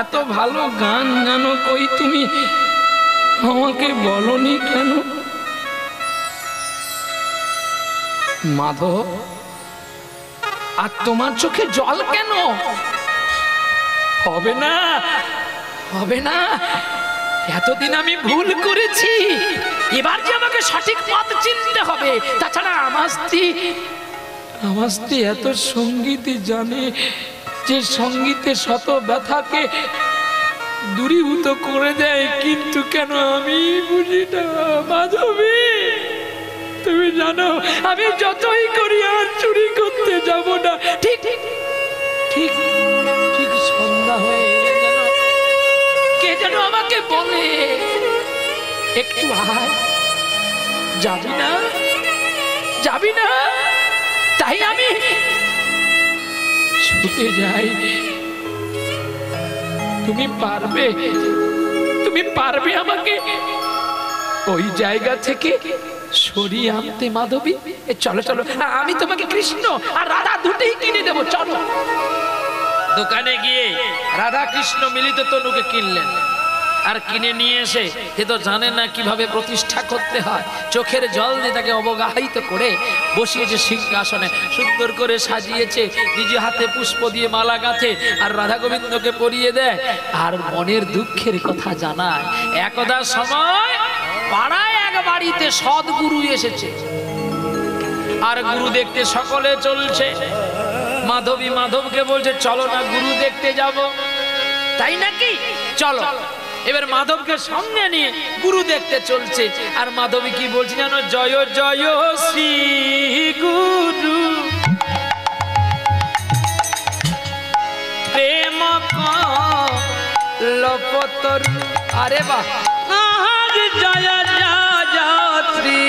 এত ভালো গান জানো, কই তুমি আমাকে বলনি কেন? মাধব, আর তোমার চোখে জল কেন? হবে না, হবে না, এতদিন আমি ভুল করেছি, এবার যে আমাকে সঠিক পথ চিনতে হবে। তাছাড়া আমার স্ত্রী এত সঙ্গীত জানে যে সঙ্গীতে শত ব্যথাকে দূরীভূত করে দেয়, কিন্তু কেন আমি বুঝি না। মাধবী, তুমি জানো আমি যতই করি আর চুরি করতে যাব না। ঠিক ঠিক ঠিক ঠিক সন্ধ্যা হয়ে এলে যেন কে যেন আমাকে বলে, একটু আয়, যাবি না, যাবি না? তাই আমি ছুটে যাই। তুমি পারবে, তুমি পারবে আমাকে ওই জায়গা থেকে সরিয়ে আনতে? মাধবী, চলো চলো, আমি তোমাকে কৃষ্ণ আর রাধা দুটোই কিনে দেবো, চলো। দোকানে গিয়ে রাধা কৃষ্ণ মিলিত তনুকে কিনলেন, আর কিনে নিয়ে এসে এ তো জানে না কিভাবে প্রতিষ্ঠা করতে হয়, চোখের জল দিয়ে তাকে অবগাহিত করে বসিয়েছে সিংহাসনে, সুন্দর করে সাজিয়েছে, নিজে হাতে পুষ্প দিয়ে মালা গাঁথে আর রাধা গোবিন্দকে পরিয়ে দেয়, আর মনের দুঃখের কথা জানায়। একদা সময় পাড়ায় এক বাড়িতে সদ্গুরু এসেছে, আর গুরু দেখতে সকলে চলছে। মাধবী মাধবকে বলছে, চলো না গুরু দেখতে যাব। তাই নাকি, চলো। এবার মাধবকে সঙ্গে নিয়ে গুরু দেখতে চলছে, আর মাধবী কি বলছে জানো? জয় জয় শ্রী গুরু প্রেম কলপতরু। আরে বাহ, আজ জয় জয় শ্রী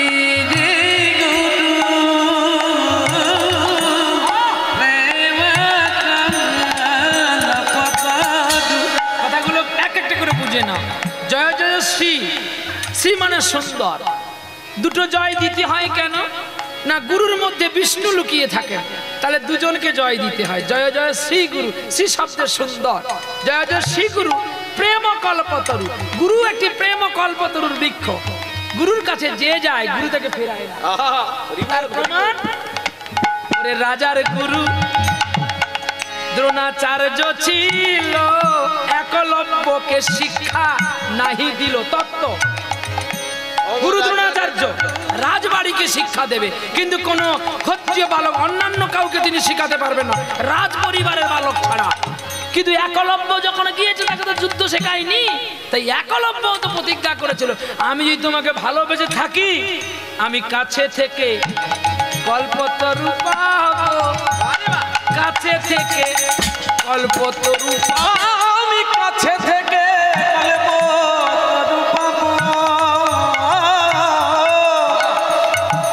না। জয় জয় শ্রী, শ্রী মানে সুন্দর, দুটো জয় দিতে হয় কেন না? গুরুর মধ্যে বিষ্ণু লুকিয়ে থাকেন, তাহলে দুজনকে জয় দিতে হয়। জয় জয় শ্রী গুরু, শ্রী শব্দের সুন্দর। জয় জয় শ্রী গুরু প্রেম কল্পতরু, গুরু একটি প্রেম কল্পতরুর বৃক্ষ, গুরুর কাছে যে যায় গুরু তাকে ফেরায় না। তার প্রমাণ, ওরে রাজার গুরু দ্রোণাচার্য ছিল, একলব্যকে শিক্ষা নাহি দিল তত্ত্ব। গুরু দ্রোণাচার্য রাজবাড়িকে শিক্ষা দেবে, কিন্তু কোন ক্ষত্রিয় বালক অন্যান্য কাউকে তিনি শিখাতে পারবেন না, রাজ পরিবারের বালক ছাড়া। কিন্তু একলব্য যখন গিয়েছে তাকে তো যুদ্ধ শেখায়নি, তাই একলব্য তো প্রতিজ্ঞা করেছিল আমি যদি তোমাকে ভালোবেসে থাকি আমি কাছে থেকে কল্পতরু পাবো, কাছে থেকে কল্পতরু
আমি কাছে থেকে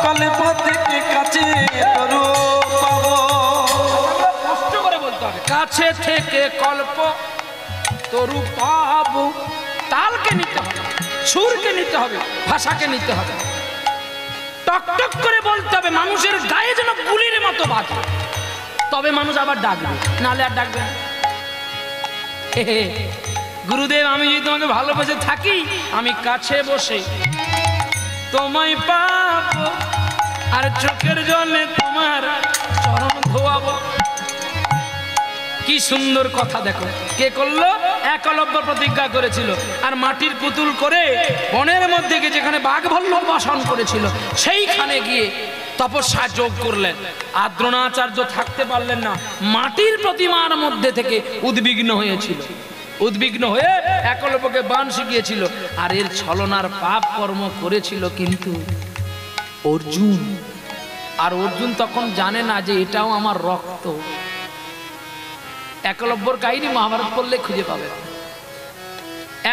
কল্প থেকে কাছে তরু পাবো।
কষ্ট করে বলতে হবে, কাছে থেকে কল্প তরু পাবো। তালকে নিতে হবে, সুরকে নিতে হবে, ভাষাকে নিতে হবে, টকটক করে বলতে হবে, মানুষের গায়ে যেন গুলির মতো বাজে, তবে মানুষ আবার ডাকবে, নালে আর ডাকবে না। গুরুদেব আমি যদি তোমাকে ভালোবেসে থাকি আমি কাছে বসে তোমায় পাবো, আর চোখের জলে তোমার চরণ ধোয়াবো। কি সুন্দর কথা দেখো, কে করলো? একলব্য প্রতিজ্ঞা করেছিল। আর মাটির পুতুল করে বনের মধ্যে গিয়ে যেখানে বাঘ ভাল্লুক বাসন করেছিল সেইখানে গিয়ে তপস্যা যোগ করলেন। আর দ্রোণাচার্য থাকতে পারলেন না, মাটির প্রতিমার মধ্যে থেকে উদ্বিগ্ন হয়েছিল, উদ্বিগ্ন হয়ে একলব্যকে বাণ শিখিয়েছিল। আর এর ছলনার পাপ কর্ম করেছিল কিন্তু অর্জুন। আর অর্জুন তখন জানে না যে এটাও আমার রক্ত। একলব্যর কাহিনী মহাভারত পড়লে খুঁজে পাবে।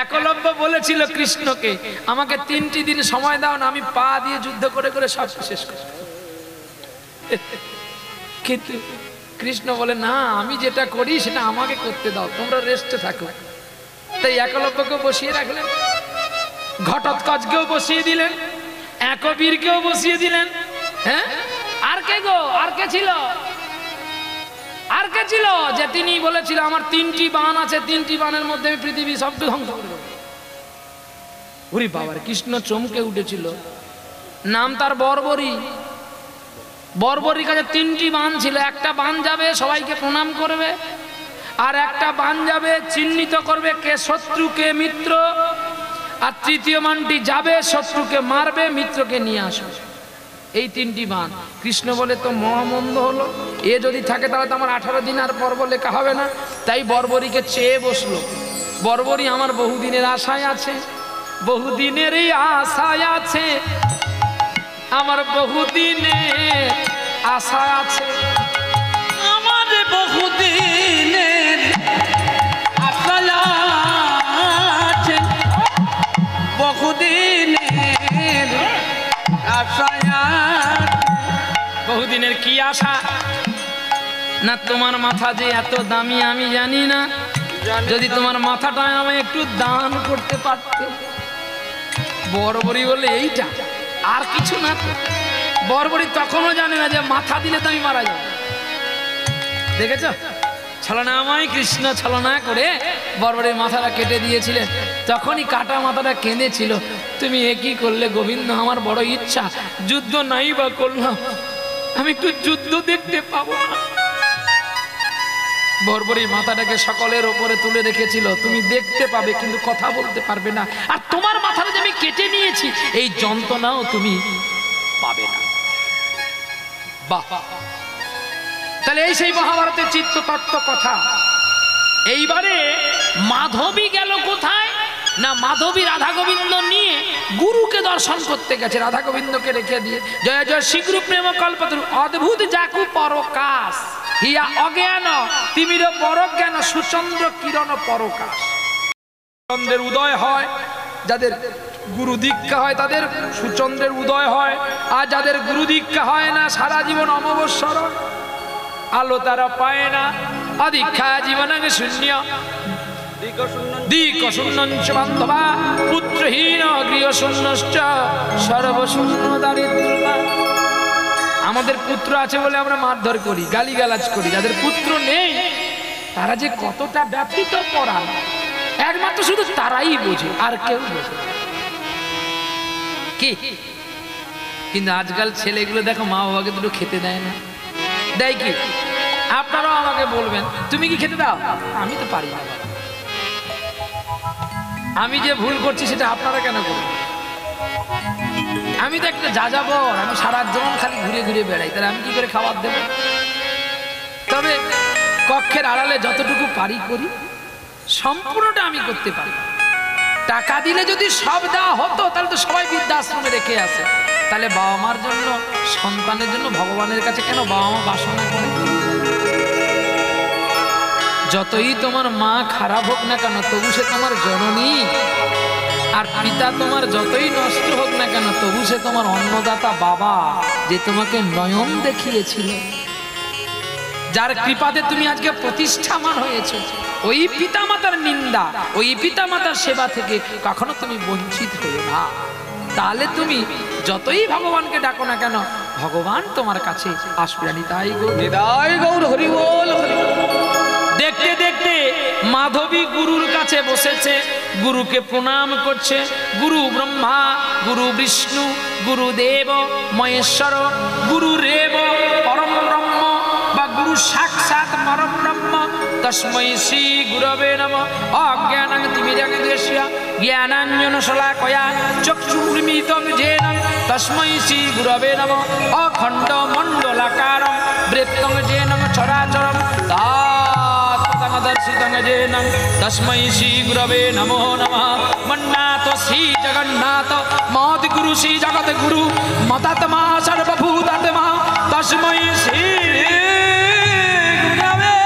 একলব্য বলেছিল কৃষ্ণকে আমাকে 3টি দিন সময় দাও না, আমি পা দিয়ে যুদ্ধ করে করে সব শেষ করব। কিন্তু কৃষ্ণ বলে না, আমি যেটা করি সেটা আমাকে করতে দাও, তোমরা রেস্টে থাকো। তাই একলব্যকে বসিয়ে রাখলেন, ঘটোৎকচকেও বসিয়ে দিলেন, একবীরকেও বসিয়ে দিলেন। হ্যাঁ, আর কে গো? আর কে ছিল? আর কে ছিল যে তিনি বলেছিল আমার 3টি বাণ আছে, 3টি বাণের মধ্যে আমি পৃথিবী সবকে ধ্বংস করে দেব। ওরে বাবার, কৃষ্ণ চমকে উঠেছিল। নাম তার বর্বরী। বর্বরীর কাছে 3টি বাণ ছিল। একটা বাণ যাবে সবাইকে প্রণাম করবে, আর একটা বাণ যাবে চিহ্নিত করবে কে শত্রু কে মিত্র, আর তৃতীয় বাণটি যাবে শত্রুকে মারবে মিত্রকে নিয়ে আসবে। এই 3টি বাণ। কৃষ্ণ বলে তো মহামন্দ হলো, এ যদি থাকে তাহলে তো আমার 18 দিন আর পর্ব লেখা হবে না। তাই বর্বরীকে চেয়ে বসলো। বর্বরী আমার বহুদিনের আশায় আছে, বহুদিনেরই আশায় আছে, আমার বহুদিনের আশা আছে,
আমার বহুদিনের আশা আছে, বহুদিনের আশা আছে।
বহুদিনের কি আশা? না তোমার মাথা যে এত দামি আমি জানি না, যদি তোমার মাথাটা আমি একটু দান করতে পারতে। বর্বরী বলে এইটা, আর কিছু না তো। বর্বরী তখনও জানে না যে মাথা দিলে তো আমি মারা যাব। দেখেছ ছলনাময় কৃষ্ণ ছলনা করে বর্বরীর মাথাটা কেটে দিয়েছিলেন। তখনই কাটা মাথাটা কেঁদেছিল, তুমি এ কি করলে গোবিন্দ? আমার বড় ইচ্ছা, যুদ্ধ নাই বা করলাম, আমি একটু যুদ্ধ দেখতে পাবো না। বর্বরী মাথাটাকে সকলের ওপরে তুলে রেখেছিল, তুমি দেখতে পাবে কিন্তু কথা বলতে পারবে না। আর তোমার মাথাটা যে আমি কেটে নিয়েছি এই যন্ত্রণাও তুমি পাবে না। বাহ, তাহলে এই সেই মহাভারতের চিত্ততত্ত্ব কথা। এইবারে মাধবী গেল কোথায়? না, মাধবী রাধা গোবিন্দ নিয়ে গুরুকে দর্শন করতে গেছে, রাধা গোবিন্দকে রেখে দিয়ে। জয় জয় শীঘ্র প্রেম কল্পতরু অদ্ভুত জাকু পরকাশ, হিয়া অজ্ঞান তিমির পরজ্ঞান সুচন্দ্র কিরণ পরকাশ। চন্দ্রের উদয় হয়, যাদের গুরু দীক্ষা হয় তাদের সুচন্দ্রের উদয় হয়, আর যাদের গুরু দীক্ষা হয় না সারা জীবন অমাবস্যার আলো তারা পায় না। অদীক্ষা জীবন শূন্য দিক শূন্যঞ্চ বান্ধবা পুত্রহীন গৃহশূন্যশ্চ সর্বশূন্য দারিদ্রতা। আমাদের পুত্র আছে বলে আমরা মারধর করি, গালিগালাজ করি। যাদের পুত্র নেই তারা যে কতটা ব্যথিত পড়া একমাত্র শুধু তারাই বোঝে, আর কেউ বোঝে কি। কিন্তু আজকাল ছেলেগুলো দেখো মা বাবাকে দুটো খেতে দেয় না, দেয় কি? আপনারাও আমাকে বলবেন তুমি কি খেতে দাও? আমি তো পারি না, আমি যে ভুল করছি সেটা আপনারা কেন করবেন? আমি তো একটা যাযাবর, আমি সারা জীবন খালি ঘুরে ঘুরে বেড়াই, তাহলে আমি কি করে খাবার দেব? তবে কক্ষের আড়ালে যতটুকু পারি করি, সম্পূর্ণটা আমি করতে পারি। টাকা দিলে যদি সব দেওয়া হতো তাহলে তো সবাই বৃদ্ধাশ্রমে রেখে আসে। তাহলে বাবা মার জন্য, সন্তানের জন্য ভগবানের কাছে কেন বাবা মা বাসনা করে? যতই তোমার মা খারাপ হোক না কেন তবু সে তোমার জননী, আর পিতা তোমার যতই নষ্ট হোক না কেন তবু সে তোমার অন্নদাতা বাবা, যে তোমাকে নয়ন দেখিয়েছিল, যার কৃপাতে তুমি আজকে প্রতিষ্ঠামান হয়েছে। ওই পিতা মাতার নিন্দা, ওই পিতা মাতার সেবা থেকে কখনো তুমি বঞ্চিত হয়ে না। তাহলে তুমি যতই ভগবানকে ডাকো না কেন, ভগবান তোমার কাছে আসবে। নিতাই গৌর,
নিতাই গৌর, হরি বল, হরি বল।
দেখতে দেখতে মাধবী গুরুর কাছে বসেছে, গুরুকে প্রণাম করছে। গুরু ব্রহ্মা, গুরু বিষ্ণু, গুরুদেব মহেশ্বর, গুরু রেব পরম ব্রহ্ম বা গুরু সাক্ষাৎ পরম ব্রহ্ম, তস্मै শ্রী গুরবে নমঃ। অজ্ঞানং তিমিরং জ্ঞানাঞ্জন শলাকয়া চক্ষুর্মিলিতং যেন তস্मै শ্রী গুরবে নমঃ। অখণ্ড মণ্ডলাকারং বৃত্তং যেন চরাচরম দর্শিতং যেন তস্मै শ্রী গুরবে নমো নমঃ। মন্নাথ শ্রী জগন্নাথ মদ গুরু শ্রী জগৎ গুরু মতাত্মা সর্বভূতাত্মা তস্मै শ্রী গুরবে নমঃ।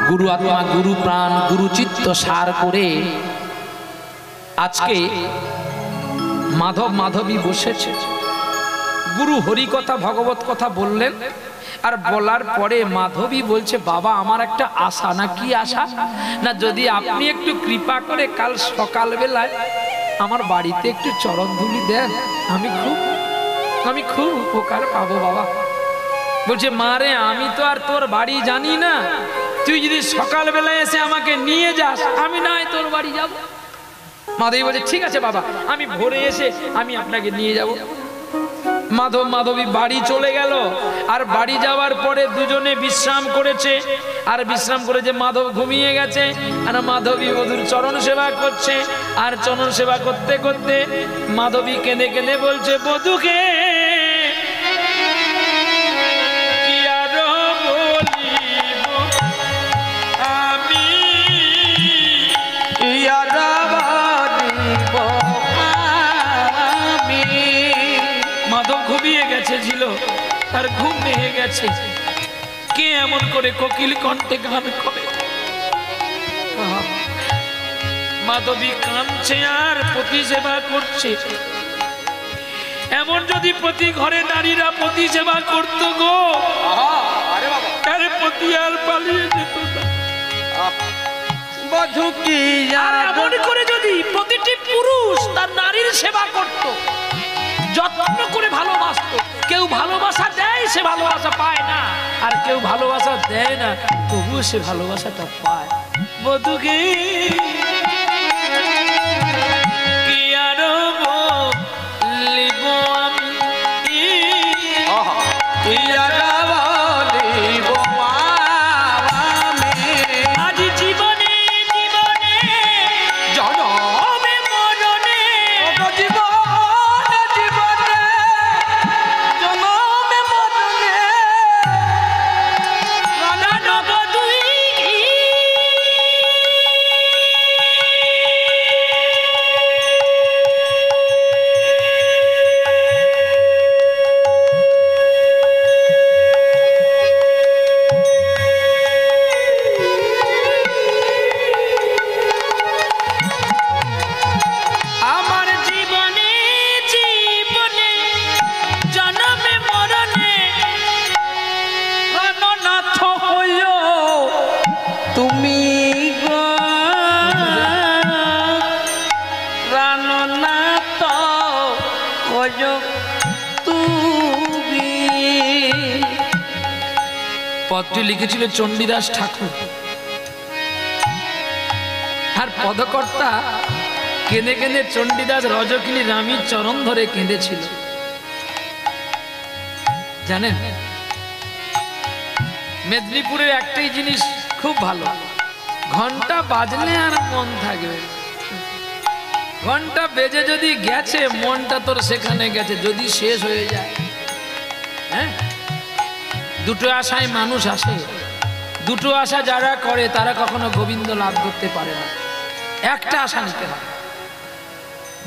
গুরু আত্মা, গুরু প্রাণ, গুরু চিত্ত সার করে আজকে মাধব মাধবী বসেছে। গুরু হরি কথা, ভগবত কথা বললেন, আর বলার পরে মাধবী বলছে, বাবা আমার একটা আশা। না কি আশা? না যদি আপনি একটু কৃপা করে কাল সকাল বেলায় আমার বাড়িতে একটু চরণ ধুলি দেন, আমি খুব উপকার পাবো বাবা। বলছে, মা রে, আমি তো আর তোর বাড়ি জানি না, তুই যদি সকাল বেলায় এসে আমাকে নিয়ে যাস, আমি না হয় তোর বাড়ি যাব। মাধবী বলছে, ঠিক আছে বাবা, আমি ভোরে এসে আমি আপনাকে নিয়ে যাব। মাধব মাধবী বাড়ি চলে গেল। আর বাড়ি যাওয়ার পরে দুজনে বিশ্রাম করেছে, আর বিশ্রাম করে যে মাধব ঘুমিয়ে গেছে, আর মাধবী বধূর চরণ সেবা করছে। আর চরণ সেবা করতে করতে মাধবী কেঁদে কেঁদে বলছে, বধূকে কি আর বলিব আমি,
কি আর বলিব আমি।
মাধব ঘুমিয়ে গেছে ছিল, তার ঘুম ভেঙে গেছে। কে এমন করে কোকিল কণ্ঠে গান করে? মাধবী কাঁদছে আর পতি সেবা করছে। এমন যদি প্রতি ঘরে নারীরা পতি সেবা করতো গো, তার পতি আর পালিয়ে যেত না।
বধূ কি
আর এমন করে যদি প্রতিটি পুরুষ তার নারীর সেবা করতো, যত্ন করে ভালোবাসতো। কেউ ভালোবাসা দেয়, সে ভালোবাসা পায় না, আর কেউ ভালোবাসা দেয় না, তবুও সে ভালোবাসাটা পায়। বধূকে কি আর বলিব আমি,
কি আর বলিব আমি।
আজ জীবনে জীবনে
জনমে
মরণে
জীবনে জীবনে জনমে মরণে
রানগ দুই আমার জীবনে জীবনে জনমে মরণে
প্রাণনাথ হইও তুমি গো, প্রাণনাথ হইও তুমি।
পদটি লিখেছিল চণ্ডীদাস ঠাকুর, আর পদকর্তা কেঁদে কেঁদে চণ্ডীদাস রজকিনী রামীর চরণ ধরে কেঁদেছিল। জানেন, মেদিনীপুরের একটাই জিনিস খুব ভালো, ঘন্টা বাজলে আর মন থাকবে। ঘন্টা বেজে যদি গেছে, মনটা তোর সেখানে গেছে, যদি শেষ হয়ে যায়। হ্যাঁ, দুটো আশায় মানুষ আসে, দুটো আশা যারা করে তারা কখনো গোবিন্দ লাভ করতে পারে না। একটা আশা নিতে হবে।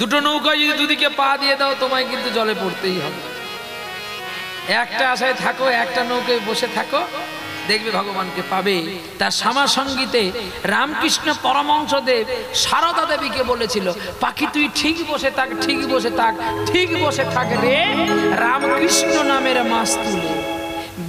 দুটো নৌকায় যদি দুদিকে পা দিয়ে দাও, তোমায় কিন্তু জলে পড়তেই হবে। একটা আশায় থাকো, একটা নৌকায় বসে থাকো, দেখবে ভগবানকে পাবে। তার শ্যামা সঙ্গীতে রামকৃষ্ণ পরমহংসদেব সারদা দেবীকে বলেছিল, পাখি তুই ঠিক বসে থাক, ঠিক বসে থাক, ঠিক বসে থাক রে, রামকৃষ্ণ নামের মাছ তুলে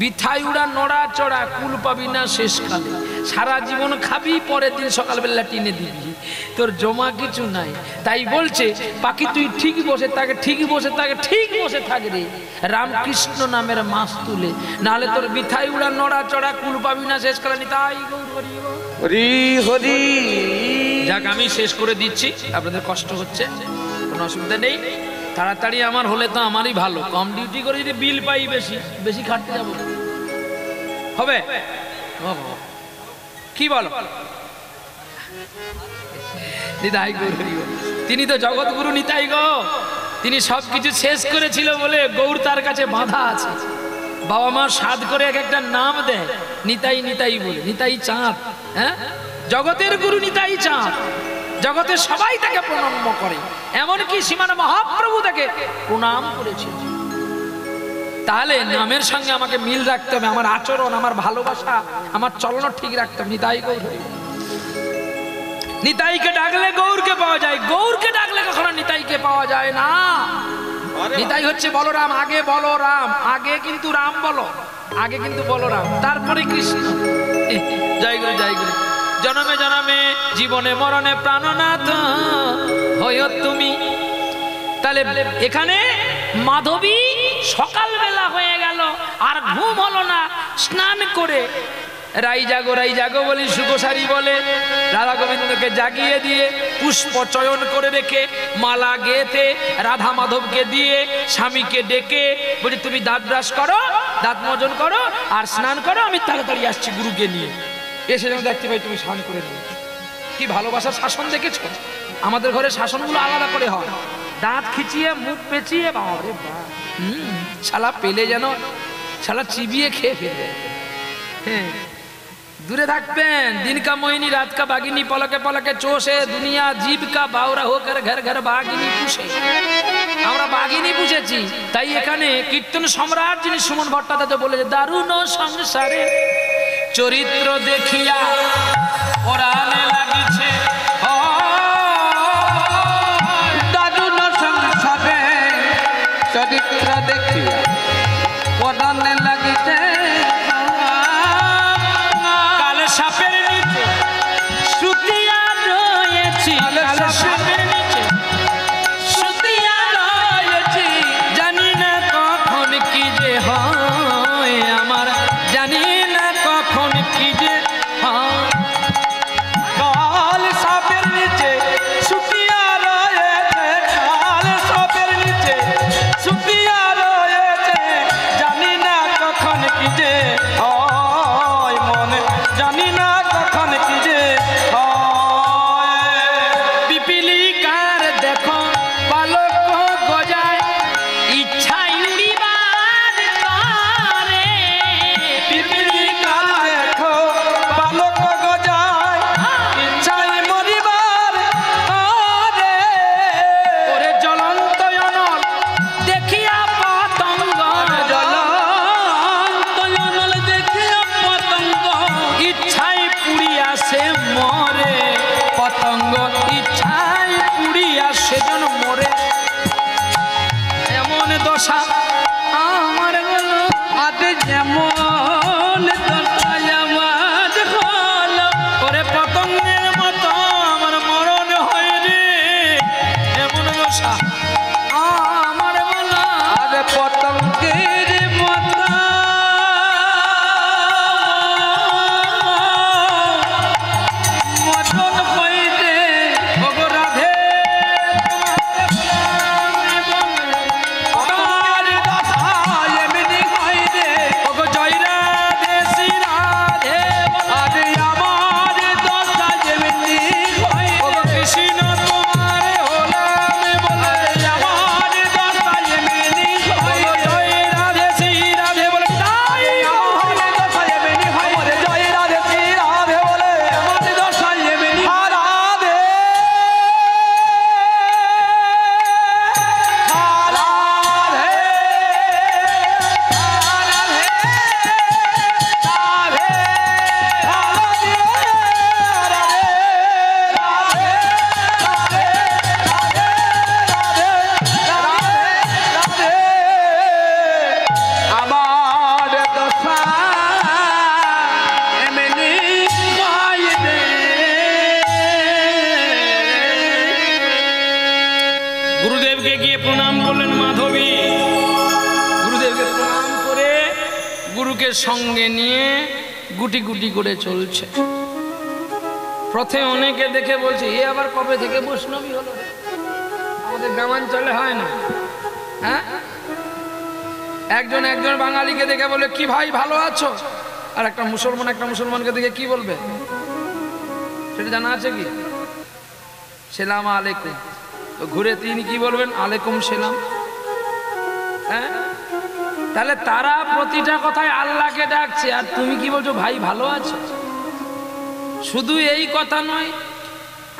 বিথাই উড়া নড়া চড়া, কুল পাবি না শেষকালে, সারা জীবন খাবি, পরের দিন সকালবেলা টিনে দিবি, তোর জমা কিছু নাই। তাই বলছে পাখি তুই ঠিক বসে থাকে, ঠিক বসে থাকে, ঠিক বসে থাক রে, রামকৃষ্ণ নামের মাছ তুলে, নাহলে তোর বিথাই উড়া নড়া চড়া, কুল পাবি না শেষকালে। নিতাই গৌর হরি বল।
হরি হরি।
যাক, আমি শেষ করে দিচ্ছি, আপনাদের কষ্ট হচ্ছে, কোনো অসুবিধা নেই। তাড়াতাড়ি আমার হলে তো আমারই ভালো, কম ডিউটি করে যদি বিল পাই বেশি, বেশি খাটতে যাবো, হবে কি বলো? নিতাই গৌর হরি বল। তিনি তো জগৎগুরু নিতাই গো, তিনি সবকিছু শেষ করেছিল বলে গৌর তার কাছে বাঁধা আছে। বাবা মা সাধ করে এক একটা নাম দেয়, নিতাই নিতাই বলে, নিতাই চাঁদ। হ্যাঁ, জগতের গুরু নিতাই চাঁদ, জগতের সবাই তাকে প্রণাম করে, এমনকি শ্রীমান মহাপ্রভু তাকে প্রণাম করেছিল। তাহলে নামের সঙ্গে আমাকে মিল রাখতে হবে, আমার আচরণ, আমার ভালোবাসা, আমার চলন ঠিক রাখতে হবে। নিতাই গৌর, নিতাইকে ডাকলে গৌরকে পাওয়া যায়, গৌরকে ডাকলে কখনো নিতাইকে পাওয়া যায় না। নিতাই হচ্ছে বলরাম, আগে বলরাম, আগে কিন্তু রাম বলো, আগে কিন্তু বলরাম, তারপরে কৃষ্ণ। জয় গুরু, জয় গুরু। জনমে জনমে জীবনে মরণে প্রাণনাথ হইও তুমি। তাহলে এখানে মাধবী সকালবেলা হয়ে গেল, আর ঘুম হলো না, স্নান করে রাই জাগো বলি সুখসারি বলে রাধা গোবিন্দকে জাগিয়ে দিয়ে পুষ্প চয়ন করে রেখে মালা গেঁথে রাধা মাধবকে দিয়ে স্বামীকে ডেকে বলি তুমি দাঁত ব্রাশ করো, দাঁত মজন করো, আর স্নান করো, আমি তাড়াতাড়ি আসছি গুরুকে নিয়ে। এসে যেন দেখতে পাই তুমি স্নান করে নিয়ে। কি ভালোবাসার শাসন দেখেছো? আমাদের ঘরে শাসনগুলো আলাদা করে হয়, দাঁত খিচিয়ে মুখ পেঁচিয়ে, বাবারে বাবা, শালা পেলে যেন শালা চিবিয়ে খেয়ে ফেলবে। হ্যাঁ, दूरे থাকবেন। दिन का मोहिनी रात का बागिनी पलके पलके चोषे दुनिया जीव का बावरा होकर घर घर बागिनी पुषे। আমরা বাগিনী পুষেছি, তাই এখানে কীর্তন সম্রাট যিনি সুমন ভট্টাচার্য বলেছে, দারুণ সংসারে চরিত্র দেখিয়া ওরানে লাগিছে,
দারুণ সংসারে চরিত্র দেখিয়া ওরানে লাগিছে,
সাপের নিচে সুতিয়া রয়েছি, সাপের নিচে সুতিয়া রয়েছি, জানি না কখন কি যে হয় আমার, জানি না কখন কি যে হয়।
কাল সাপের নিচে সুতিয়া রয়েছে, কাল সাপের নিচে সুতিয়া রয়েছে, জানি না কখন কি যে হয় মনে, জানি না কখন কি যে হয়।
পিপিলিকার দেখো পালক গজায়, ইচ্ছায় উড়িবার করে,
পিপিলিকার দেখো পালক গজায়, ইচ্ছায় মরিবার করে।
ওরে জ্বলন্ত অনল দেখিয়া পতঙ্গ,
জ্বলন্ত অনল দেখিয়া পতঙ্গ,
ইচ্ছায় পুড়িয়া সে মরে, পতঙ্গ ইচ্ছায় পুড়িয়া সেজন মরে। এমন দশা আমার গেল,
আজ যেমন দশায় আমার হলো,
ওরে পতঙ্গের মতো আমার মরণ হয় রে, এমন দশা আমার গেল।
আর পতঙ্গের মতো মতন হইতে
ওগো রাধে
আমার দশা এমনি হইতে,
ওগো জয় রাধে শ্রী রাধে,
আজ আমার দশা এমনি হইতে,
ওগো কৃষ্ণ তোমার হলো গুরুদেবকে গিয়ে প্রণাম করলেন মাধবী। গুরুদেবকে প্রণাম করে গুরুকে সঙ্গে নিয়ে গুটি গুটি করে চলছে। প্রথমে অনেকে দেখে বলছে এ আবার কবে থেকে বৈষ্ণবী হলো, আমাদের গ্রামাঞ্চলে হয় না। হ্যাঁ, একজন বাঙালিকে দেখে বলে কি ভাই ভালো আছো, আর একটা মুসলমানকে দেখে কি বলবে সেটা জানা আছে কি? সেলাম আলাইকুম। তো ঘুরে তিনি কি বলবেন? আলাইকুম সেলাম। হ্যাঁ, তাহলে তারা প্রতিটা কথায় আল্লাহকে ডাকছে, আর তুমি কি বলছো ভাই ভালো আছো? শুধু এই কথা নয়,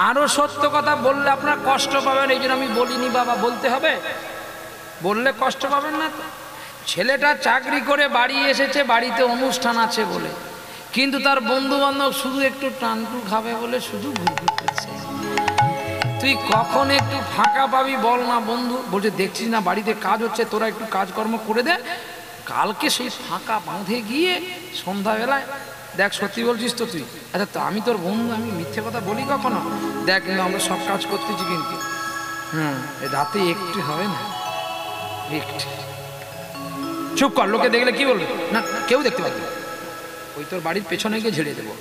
আরো সত্য কথা বললে আপনারা কষ্ট পাবেন, এই জন্য আমি বলিনি বাবা, বলতে হবে, বললে কষ্ট পাবেন না তো। ছেলেটা চাকরি করে বাড়ি এসেছে, বাড়িতে অনুষ্ঠান আছে বলে, কিন্তু তার বন্ধু বান্ধব শুধু একটু টানটু খাবে বলে শুধু ঘুরঘুর করছে। তুই কখন একটু ফাঁকা পাবি বল না বন্ধু? বলছে দেখছিস না বাড়িতে কাজ হচ্ছে, তোরা একটু কাজকর্ম করে দে, কালকে সেই ফাঁকা বাঁধে গিয়ে সন্ধ্যাবেলায় দেখ। সত্যি বলছিস তো তুই? আচ্ছা তো আমি তোর বন্ধু, আমি মিথ্যে কথা বলি কখনো? দেখ কিন্তু আমরা সব কাজ করতেছি, কিন্তু রাতে একটু হবে না, একটু চুপ কর, লোকে দেখলে কি বলবে? না কেউ দেখতে পাবে, ওই তোর বাড়ির পেছনে গিয়ে ঝেড়ে দেবো।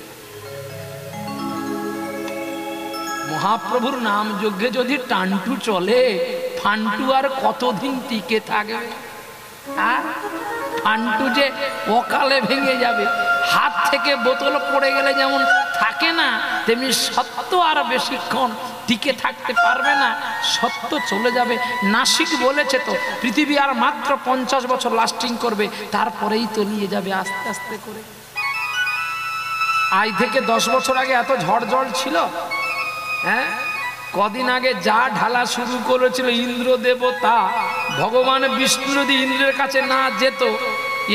মহাপ্রভুর নাম যজ্ঞে যদি টানটু চলে, ফান্টু আর কতদিন টিকে থাকবে? ফান্টু যে অকালে ভেঙে যাবে। হাত থেকে বোতল পড়ে গেলে যেমন থাকে না, তেমনি সত্য আর বেশিক্ষণ টিকে থাকতে পারবে না, সত্য চলে যাবে। নাসিক বলেছে তো পৃথিবী আর মাত্র 50 বছর লাস্টিং করবে, তারপরেই তলিয়ে যাবে আস্তে আস্তে করে। আজ থেকে 10 বছর আগে এত ঝড় জল ছিল? হ্যাঁ, কদিন আগে যা ঢালা শুরু করেছিল ইন্দ্র দেবতা, ভগবান বিষ্ণু যদি ইন্দ্রের কাছে না যেত,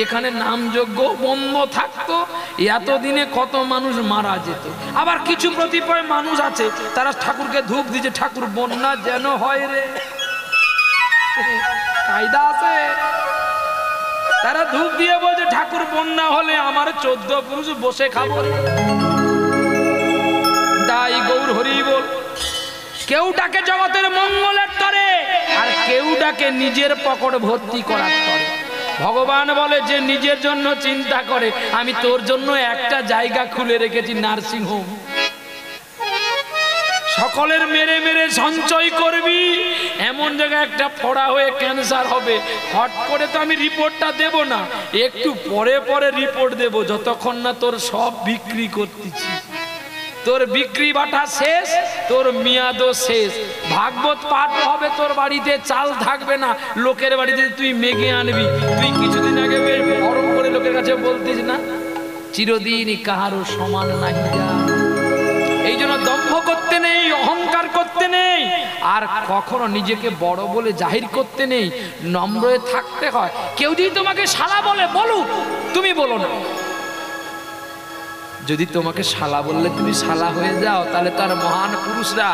এখানে নামযজ্ঞ বন্ধ থাকতো, এতদিনে কত মানুষ মারা যেত। আবার কিছু কতিপয় মানুষ আছে তারা ঠাকুরকে ধূপ দিচ্ছে, ঠাকুর বন্যা যেন হয় রে, কায়দা আছে। তারা ধূপ দিয়ে বলছে ঠাকুর বন্যা হলে আমার 14 পুরুষ বসে খাবো। তাই গৌর হরি বল। কেউ ডাকে জগতের মঙ্গলের তরে, আর কেউ ডাকে নিজের পকেট ভর্তি করার তরে। ভগবান বলে যে নিজের জন্য চিন্তা করে, আমি তোর জন্য একটা জায়গা খুলে রেখেছি, নার্সিং হোম। সকলের মেরে মেরে সঞ্চয় করবি, এমন জায়গায় একটা ফোড়া হয়ে ক্যান্সার হবে, হট করে তো আমি রিপোর্টটা দেব না, একটু পরে পরে রিপোর্ট দেব, যতক্ষণ না তোর সব বিক্রি করতেছি। তোর বিক্রি বাটা শেষ, তোর মেয়াদও শেষ। ভাগবত পাঠ হবে, তোর বাড়িতে চাল থাকবে না, লোকের বাড়িতে তুই মেঘে আনবি। তুই কিছুদিন আগে বেশ গরম করে লোকের কাছে বলতিস না, চিরদিন কাহারও সমান নাই যা। এই জন্য দম্ভ করতে নেই, অহংকার করতে নেই, আর কখনো নিজেকে বড় বলে জাহির করতে নেই, নম্র হয়ে থাকতে হয়। কেউ যদি তোমাকে শালা বলে বলুক, তুমি বলো না। যদি তোমাকে শালা বললে তুমি শালা হয়ে যাও, তাহলে তার মহান পুরুষরা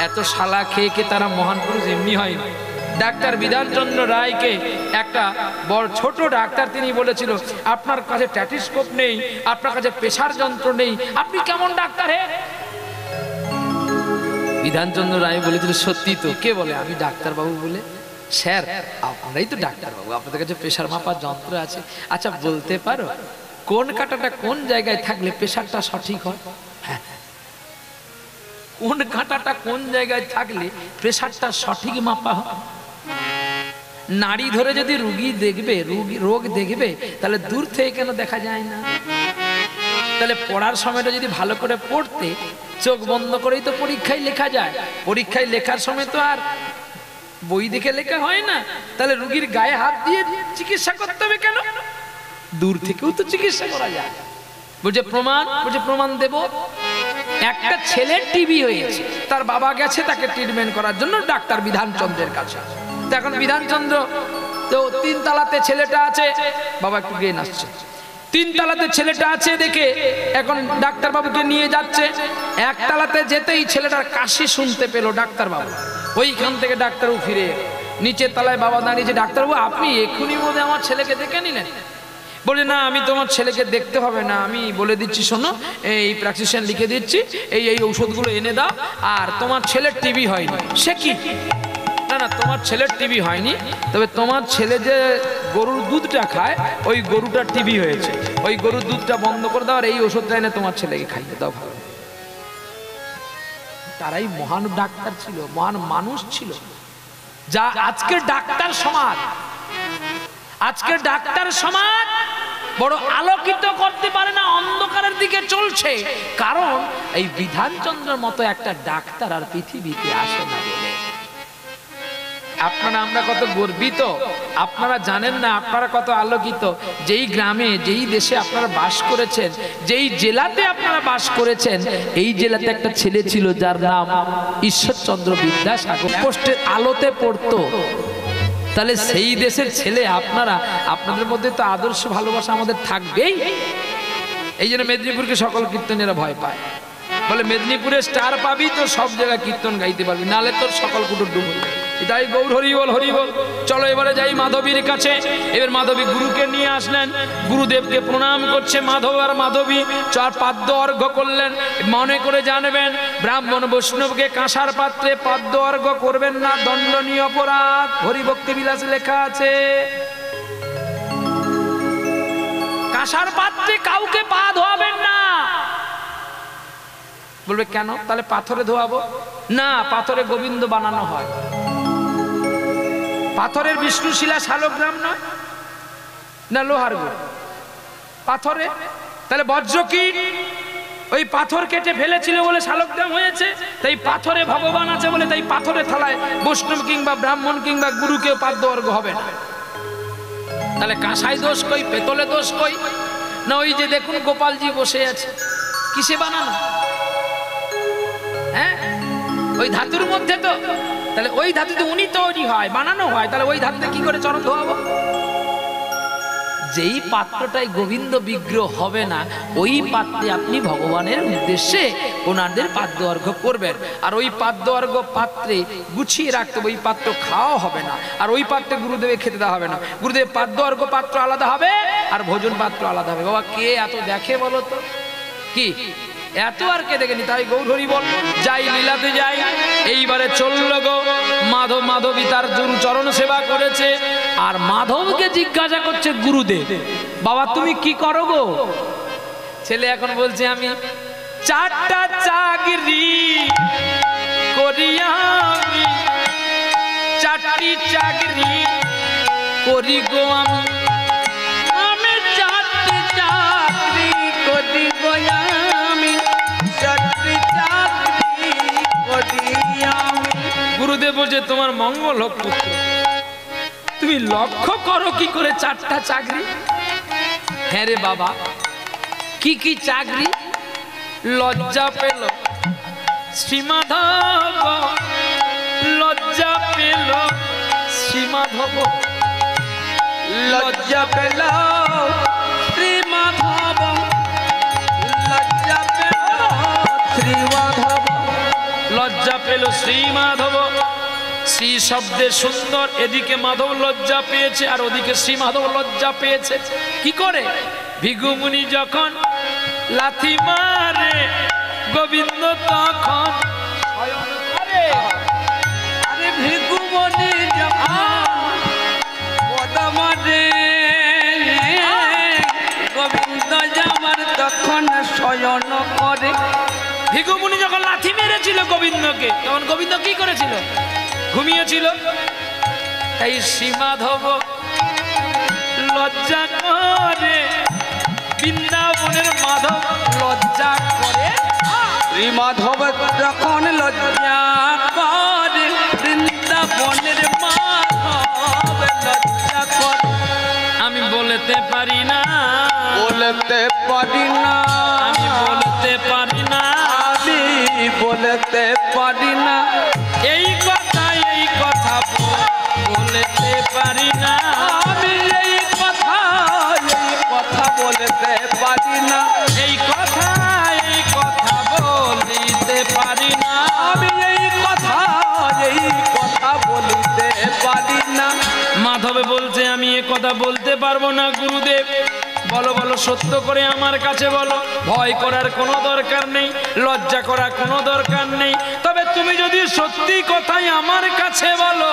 এত শালা খেয়ে কে তারা মহান পুরুষ এমনি হয় না। ডাক্তার বিধানচন্দ্র রায়কে একটা বড় ছোট ডাক্তার তিনি বলেছিল, আপনার কাছে স্ট্যাথোস্কোপ নেই, আপনার কাছে প্রেসার যন্ত্র নেই, আপনি কেমন ডাক্তার হে? বিধানচন্দ্র রায় বলেছিল সত্যি তো। কে বলে? আমি ডাক্তার বাবু বলে। স্যার আপনারাই তো ডাক্তার বাবু, আপনাদের কাছে প্রেসার মাপার যন্ত্র আছে। আচ্ছা বলতে পারো কোন কাঁটাটা কোন জায়গায় থাকলে প্রেসারটা সঠিক হয়? হ্যাঁ, কোন কাঁটাটা কোন জায়গায় থাকলে প্রেসারটা সঠিক মাপা হয়? নাড়ি ধরে যদি রোগী দেখবে, রোগ দেখবে, তাহলে দূর থেকে কেন দেখা যায় না? তাহলে পড়ার সময়টা যদি ভালো করে পড়তে, চোখ বন্ধ করেই তো পরীক্ষায় লেখা যায়। পরীক্ষায় লেখার সময় তো আর বই দেখে লেখা হয় না। তাহলে রোগীর গায়ে হাত দিয়ে চিকিৎসা করতে হবে কেন? দূর থেকেও তো চিকিৎসা করা যায়। বলছে প্রমাণ, বলছে প্রমাণ দেব। একটা ছেলের টিবি হয়েছে, তার বাবা গেছে তাকে ট্রিটমেন্ট করার জন্য ডাক্তার বিধানচন্দ্রের কাছে। তো এখন বিধানচন্দ্র তো 3 তলাতে ছেলেটা আছে, বাবা একটু গেয়ে নাচছে, 3 তলাতে ছেলেটা আছে দেখে এখন ডাক্তার বাবুকে নিয়ে যাচ্ছে। 1 তলাতে যেতেই ছেলেটার কাশি শুনতে পেল ডাক্তার বাবু। ওইখান থেকে ডাক্তারবাবু ফিরে নিচের তলায় বাবা দাঁড়িয়েছে। ডাক্তারবাবু আপনি এক্ষুনি বোধ আমার ছেলেকে দেখে নিলেন? বলে না, আমি তোমার ছেলেকে দেখতে হবে না, আমি বলে দিচ্ছি শোনো, এই প্রেসক্রিপশন লিখে দিচ্ছি, এই ঔষধগুলো এনে দাও, আর তোমার ছেলের টিবি হয়নি। সে কি? না না, তোমার ছেলের টিভি হয়নি, তবে তোমার ছেলে যে গরুর দুধটা খায় ওই গরুটার টিভি হয়েছে, ওই গরুর দুধটা বন্ধ করে দাও আর এই ওষুধটা এনে তোমার ছেলেকে খাইয়ে দাও। ভালো, তারাই মহান ডাক্তার ছিল, মহান মানুষ ছিল। যা আজকের ডাক্তার সমাজ, আজকের ডাক্তার সমাজ বড় আলোকিত করতে পারে না, অন্ধকারের দিকে চলছে। কারণ এই বিধানচন্দ্রের মতো একটা ডাক্তার আর পৃথিবীতে আসে না বলে। আপনারা আমরা কত গর্বিত, আপনারা জানেন না আপনারা কত আলোকিত। যেই গ্রামে, যেই দেশে আপনারা বাস করেছেন, যেই জেলাতে আপনারা বাস করেছেন, এই জেলাতে একটা ছেলে ছিল যার নাম ঈশ্বরচন্দ্র বিদ্যাসাগর, পোস্টের আলোতে পড়তো। তাহলে সেই দেশের ছেলে আপনারা, আপনাদের মধ্যে তো আদর্শ ভালোবাসা আমাদের থাকবেই। এই জন্য মেদিনীপুরকে সকল কীর্তনীরা ভয় পায়, বলে মেদিনীপুরে স্টার পাবি তো সব জায়গায় কীর্তন গাইতে পারবি, নালে তোর সকল কুটুর ডুববে। তাই গৌর হরি বল, হরি বল। চলো এবারে যাই মাধবীর কাছে। এবার মাধবী গুরুকে নিয়ে আসলেন, গুরুদেবকে প্রণাম করছে মাধব আর মাধবী। চার পাদ্য অর্ঘ্য করলেন। মনে করে জানবেন, ব্রাহ্মণ বৈষ্ণবকে কাঁসার পাত্রে পাদ্য অর্ঘ্য করবেন না, দণ্ডনীয় অপরাধ। হরিভক্তি বিলাসে লেখা আছে, কাঁসার পাত্রে কাউকে পা ধোয়াবেন না। বলবে কেন? তাহলে পাথরে ধোয়াবো না, পাথরে গোবিন্দ বানানো হয়। পাথরের বিষ্ণুশিলা শালগ্রাম নয় না, লোহার গো পাথরে। তাহলে বজ্রকীট ওই পাথর কেটে ফেলেছিল বলে শালগ্রাম হয়েছে, তাই পাথরে ভগবান আছে বলে তাই পাথরে থালায় বৈষ্ণব কিংবা ব্রাহ্মণ কিংবা গুরুকেও পাদ্য অর্ঘ্য হবে না। তাহলে কাঁসাই দোষ কই, পেতলে দোষ কই? না ওই যে দেখুন গোপালজি বসে আছে, কিসে বানানো? হ্যাঁ, ওই ধাতুর মধ্যে তো। তাহলে ওই ধাতুতে উনি তৈরি হয়, বানানো হয়, তাহলে ওই ধাতুতে কি করে চরণ ধোয়াবো? যেই পাত্রটাই গোবিন্দ বিগ্রহ হবে না, ওই পাত্রে আপনি ভগবানের উদ্দেশ্যে ওনাদের পাদ্য অর্ঘ্য করবেন। আর ওই পাদ্য অর্ঘ্য পাত্রে গুছিয়ে রাখতে হবে, ওই পাত্র খাওয়া হবে না। আর ওই পাত্রে গুরুদেবের খেতে দেওয়া হবে না। গুরুদেব পাদ্য অর্ঘ্য পাত্র আলাদা হবে আর ভোজন পাত্র আলাদা হবে। বাবা কে এত দেখে বলো তো? কি এত আর কে দেখেনি? তাই গৌর হরি বল, যাই লীলাতে যাই। এইবারে চলল গো মাধব, মাধবী তার চরণ সেবা করেছে। আর মাধবকে জিজ্ঞাসা করছে গুরুদেব, বাবা তুমি কি করো গো? ছেলে এখন বলছে, আমি চারটা চাকরি করি, আমি চারটি চাকরি করি গো, আমি চারটি চাকরি করি গো, আমি চারটি চাকরি করি আমি। গুরুদেব বলছে, তোমার মঙ্গল হোক পুত্র, তুমি লক্ষ্য করো কি করে চারটা চাকরি? হ্যাঁ রে বাবা, কি কি চাকরি? লজ্জা পেল শ্রীমাধব, লজ্জা পেল শ্রীমাধব, লজ্জা পেল শ্রীমাধব, লজ্জা পেল শ্রীমাধব, লজ্জা পেল শ্রীমাধব। শ্রী শব্দে সুন্দর, এদিকে মাধব লজ্জা পেয়েছে আর ওদিকে শ্রী মাধব লজ্জা পেয়েছে। কি করে? ভিগুমুনি যখন লাথি মারে গোবিন্দ তখন শয়ন করে। আরে ভিগুমুনি যখন পদা মারে গোবিন্দ জামার তখন শয়ন করে। ভিগুমুনি যখন লাথি মেরেছিল গোবিন্দকে, তখন গোবিন্দ কি করেছিল? ঘুমিয়েছিল। তাই শ্রীমাধব লজ্জা করে, বৃন্দাবনের মাধব লজ্জা করে। শ্রীমাধব যখন লজ্জা করে, বৃন্দাবনের মাধব লজ্জা করে। আমি বলতে পারি না,
বলতে পারি না,
আমি বলতে পারি না,
আমি বলতে পারি না,
এই কথা, এই কথা বলতে পারি না,
আমি এই কথা বলতে পারি না,
এই কথা, এই কথা বলতে পারি না,
আমি এই কথা বলতে পারি না।
মাধব বলছে, আমি এ কথা বলতে পারবো না গুরুদেব। বলো বলো, সত্য করে আমার কাছে বলো। ভয় করার কোনো দরকার নেই, লজ্জা করার কোনো দরকার নেই। তবে তুমি যদি সত্যি কথাই আমার কাছে বলো,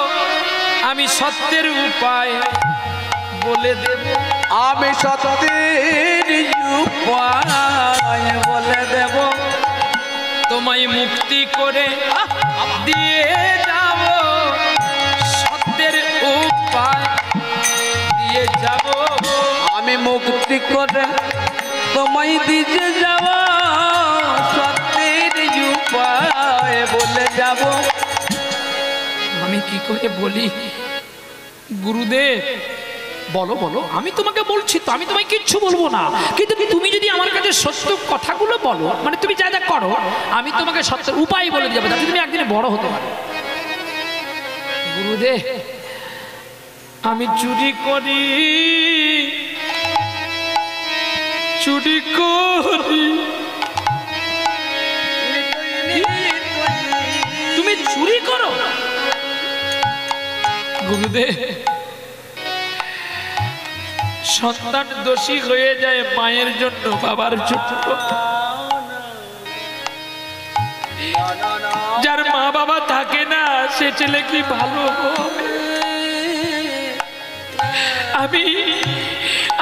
আমি সত্যের উপায় বলে দেব।
আমি সত্যের উপায় বলে দেব।
তোমায় মুক্তি করে দিয়ে যাব, সত্যের উপায় দিয়ে যাব।
আমি মুক্তি করে তোমায় দিয়ে যাব, সত্যের উপায় বলে যাব।
আমি কি করে বলি গুরুদেব? বলো বলো, আমি তোমাকে বলছি তো, আমি তোমায় কিচ্ছু বলবো না। কিন্তু তুমি যদি আমার কাছে সত্য কথাগুলো বলো, মানে তুমি যা যা করো, আমি তোমাকে সত্যের উপায় বলে যাবো, যাতে তুমি একদিনে বড় হতে পারো। গুরুদেব, আমি চুরি করি, চুরি করি। তুমি চুরি করো? গুরুদেব, সন্তান দোষী হয়ে যায় মায়ের জন্য, বাবার জন্য। যার মা বাবা থাকে না, সে ছেলে কি ভালো হবে?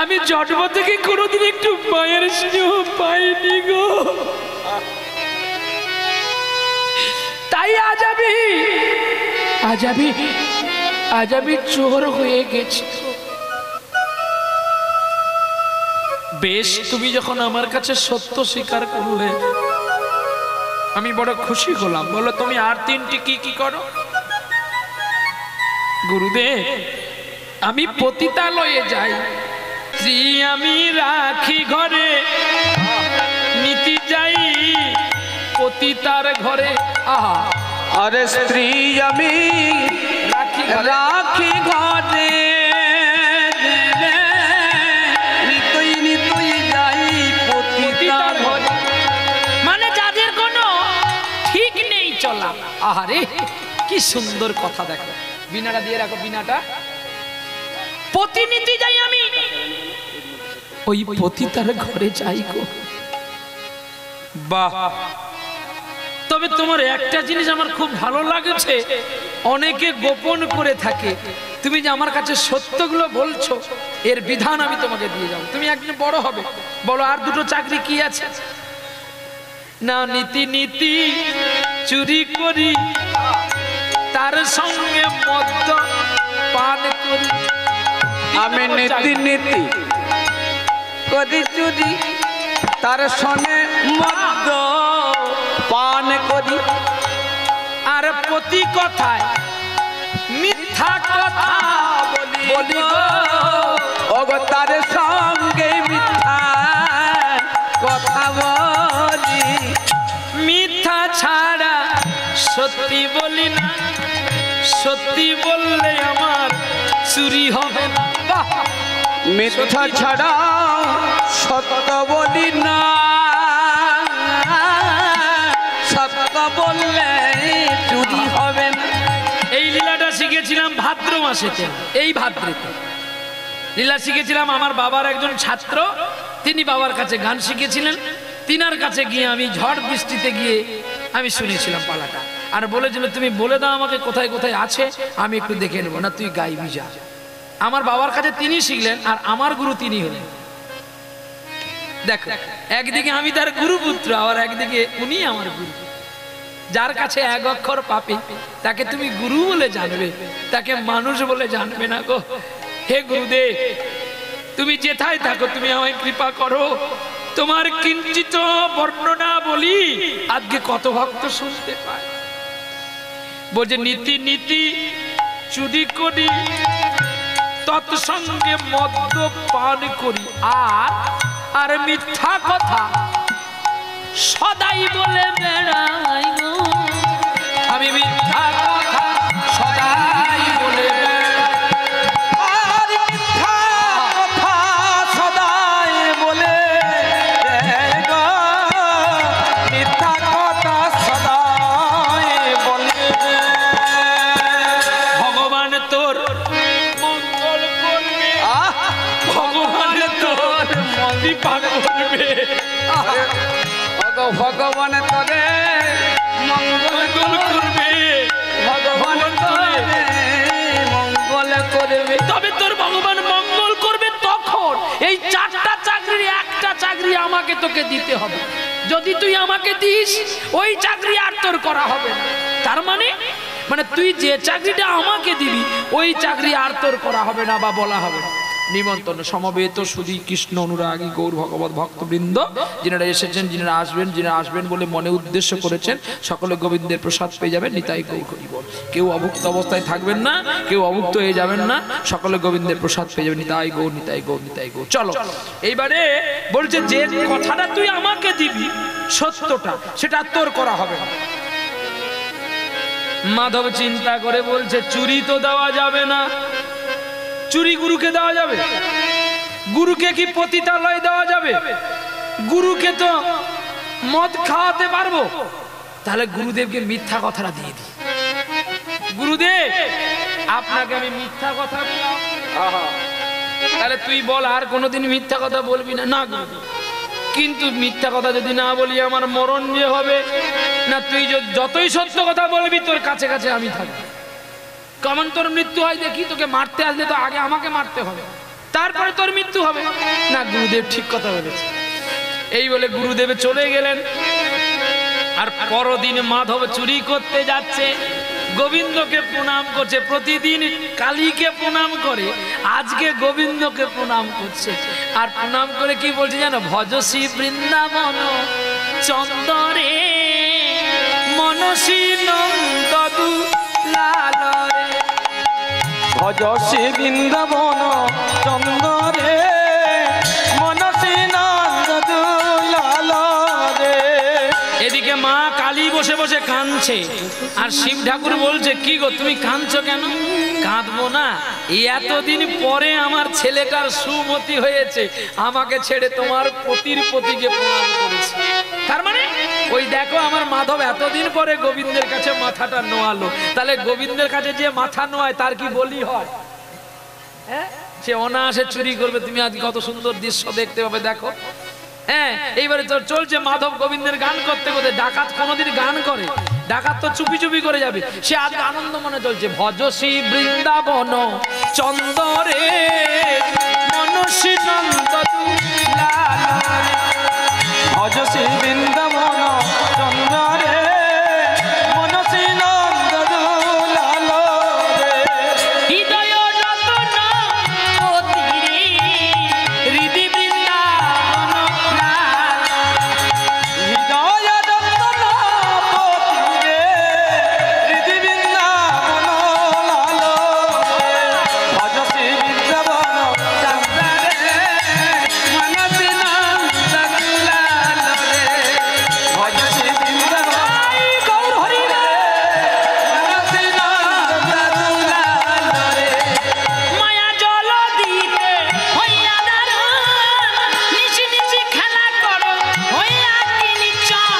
আমি জন্ম থেকে কোনোদিন একটু মায়ের স্নেহ পাইনি গো। তাই আজ আমি চোর হয়ে গেছি। বেশ, তুমি যখন আমার কাছে সত্য স্বীকার করলে, আমি বড় খুশি হলাম। বলো তুমি আর তিনটি কি কি করো? গুরুদেব, আমি পতিতালয়ে যাই, স্ত্রী আমি রাখি ঘরে, নীতি যাই পতিতার ঘরে। আহা,
আরে স্ত্রী আমি
রাখি
রাখি ঘরে, নিতই নিতই যাই পতিতার ঘরে।
মানে যাদের কোনো ঠিক নেই চলা। আহারে কি সুন্দর কথা! দেখো, বিনাটা দিয়ে রাখো, বিনাটা। প্রতিনিধি যাই আমি, ওই পতিতার ঘরে যাই গো। বাহ! তবে তোমার একটা জিনিস আমার খুব ভালো লাগছে, অনেকে গোপন করে থাকে। তুমি যে আমার কাছে সত্যগুলো বলছো, এর বিধান আমি তোমাকে দিয়ে যাবো। তুমি একদিন বড় হবে। বলো আর দুটো চাকরি কি আছে? না, নীতি নীতি চুরি করি, তার সঙ্গে মদ্য পান করি।
আমি নীতি নীতি করি চুরি, তার সঙ্গে মদ্য পান করি।
আর প্রতি কথায় মিথ্যা কথা বলি গো।
ওগো তার সঙ্গে মিথ্যা কথা বলি।
মিথ্যা ছাড়া সত্যি বলি না, সত্যি বললে আমার চুরি হবে না। বাহ!
মিথ্যা ছাড়া সত্য বলি না, সত্য বললে চুরি হবে না।
এই লীলাটা শিখেছিলাম ভাদ্র মাসেতে, এই ভাদ্রেতে লীলা শিখেছিলাম। আমার বাবার একজন ছাত্র, তিনি বাবার কাছে গান শিখেছিলেন। তিনার কাছে গিয়ে আমি ঝড় বৃষ্টিতে গিয়ে আমি শুনেছিলাম পালাটা, আর বলেছিল তুমি বলে দাও আমাকে কোথায় কোথায় আছে, আমি একটু দেখে নেবো। না, তুই গাইবি যা। আমার বাবার কাছে তিনি শিখলেন, আর আমার গুরু তিনি হলেন। দেখো, একদিকে আমি তার গুরুপুত্র, আর একদিকে উনি আমার গুরু। যার কাছে এক অক্ষর পাপি, তাকে তুমি গুরু বলে জানবে, তাকে মানুষ বলে জানবে না গো। হে গুরুদেব, তুমি যেথায় থাকো, তুমি আমায় কৃপা করো। তোমার কিঞ্চিত বর্ণনা বলি, আজকে কত ভক্ত শুনতে পায়। বলছে নীতি নীতি চুরি করি, তৎসঙ্গে মদ্য পান করি, আর মিথ্যা কথা সদাই বলে বেড়াই গো। আমি মিথ্যা কথা সদাই বলে
আর মিথ্যা কথা সদাই বলে গো, মিথ্যা কথা সদাই বলে।
ভগবান তোর মঙ্গল করবে, ভগবান তোর বিপাক করবে।
ভগবান তোরে মঙ্গল
করবে,
ভগবান তোরে মঙ্গল করবে।
তবে তোর ভগবান মঙ্গল করবে তখন এই 4টা চাকরির একটা চাকরি আমাকে তোকে দিতে হবে। যদি তুই আমাকে দিস ওই চাকরি আর তোর করা হবে না। তার মানে তুই যে চাকরিটা আমাকে দিবি ওই চাকরি আর তোর করা হবে না বা বলা হবে না। নিমন্ত্রণ সমবেত শুধু কৃষ্ণ অনুরাগী গৌর ভগবত ভক্তবৃন্দ যিনারা এসেছেন, যিনারা আসবেন বলে মনে উদ্দেশ্য করেছেন, সকলে গোবিন্দের প্রসাদ পেয়ে যাবেন। নিতাই গৌর হরি বল। কেউ অভুক্ত অবস্থায় থাকবেন না, কেউ অভুক্ত হয়ে যাবেন না, সকলে গোবিন্দের প্রসাদ পেয়ে যাবেন। নিতাই গৌর, নিতাই গৌর, নিতাই গৌর। চলো এইবারে বলছে যে কথাটা তুই আমাকে দিবি সত্যটা সেটা তোর করা হবে না। মাধব চিন্তা করে বলছে চুরি তো দেওয়া যাবে না। চুরি গুরুকে দেওয়া যাবে? গুরুকে কি পতিতালয় দেওয়া যাবে? গুরুকে তো মদ খাওয়াতে পারবো? তাহলে গুরুদেবকে মিথ্যা কথাটা দিয়ে দিই। গুরুদেব আপনাকে আমি মিথ্যা কথা বললাম, তাহলে তুই বল আর কোনোদিন মিথ্যা কথা বলবি না। না গুরুদেব, কিন্তু মিথ্যা কথা যদি না বলি আমার মরণ যে হবে না। তুই যতই সত্য কথা বলবি তোর কাছে কাছে আমি থাকবো। কেমন তোর মৃত্যু হয় দেখি? তোকে মারতে আসলে তো আগে আমাকে মারতে হবে, তারপরে তোর মৃত্যু হবে। না গুরুদেব ঠিক কথা বলেছে। এই বলে গুরুদেব চলে গেলেন। আর পরদিন মাধব চুরি করতে যাচ্ছে, গোবিন্দকে প্রণাম করছে। প্রতিদিন কালীকে প্রণাম করে, আজকে গোবিন্দকে প্রণাম করছে। আর প্রণাম করে কি বলছে জানো? ভজসী বৃন্দাবন চন্দরে মনসী নন্দদু লালরে।
ভজসী বৃন্দাবন চন্দরে মনসী নন্দদুলালরে।
এদিকে মা কালী বসে বসে কাঁদছে, আর শিব ঠাকুর বলছে কি গো তুমি কাঁদছো কেন? কাঁদবো না, এতদিন পরে আমার ছেলেটার সুমতি হয়েছে, আমাকে ছেড়ে তোমার পতির পতিকে প্রণাম করেছে। তার মানে ওই দেখো আমার মাধব এতদিন পরে গোবিন্দের কাছে মাথাটা নোয়ালো। তাহলে গোবিন্দের কাছে যে মাথা নোয়ায় তার কি বলি হয়? হ্যাঁ, সে অনায়াসে চুরি করবে। তুমি আজ কত সুন্দর দৃশ্য দেখতে পাবে, দেখো। হ্যাঁ, এইবারে চলছে মাধব গোবিন্দের গান করতে করতে। ডাকাত কোনোদিন গান করে? ডাকাত তো চুপি চুপি করে যাবে। সে আজ আনন্দ মনে চলছে। ভজসী বৃন্দাবন চন্দরে মনসী নন্দদুলালরে।
ভজসী বৃন্দাবন চন্দরে মনসী নন্দদুলালরে।
হৃদয় রতন অতিরে হৃদি বৃন্দাবন লাল।
হৃদয় রতন পতিরে হৃদি বৃন্দাবন লালরে। ভজসী বৃন্দাবন চন্দরে মনসী নন্দদুলালরে। ভজসী বৃন্দাবন গৌর হরি মনসী নন্দদুলালরে।
মায়া জল দিতে হইয়া দাঁড়ান, নিশি নিশি খেলা করো হইয়া কি নিচন।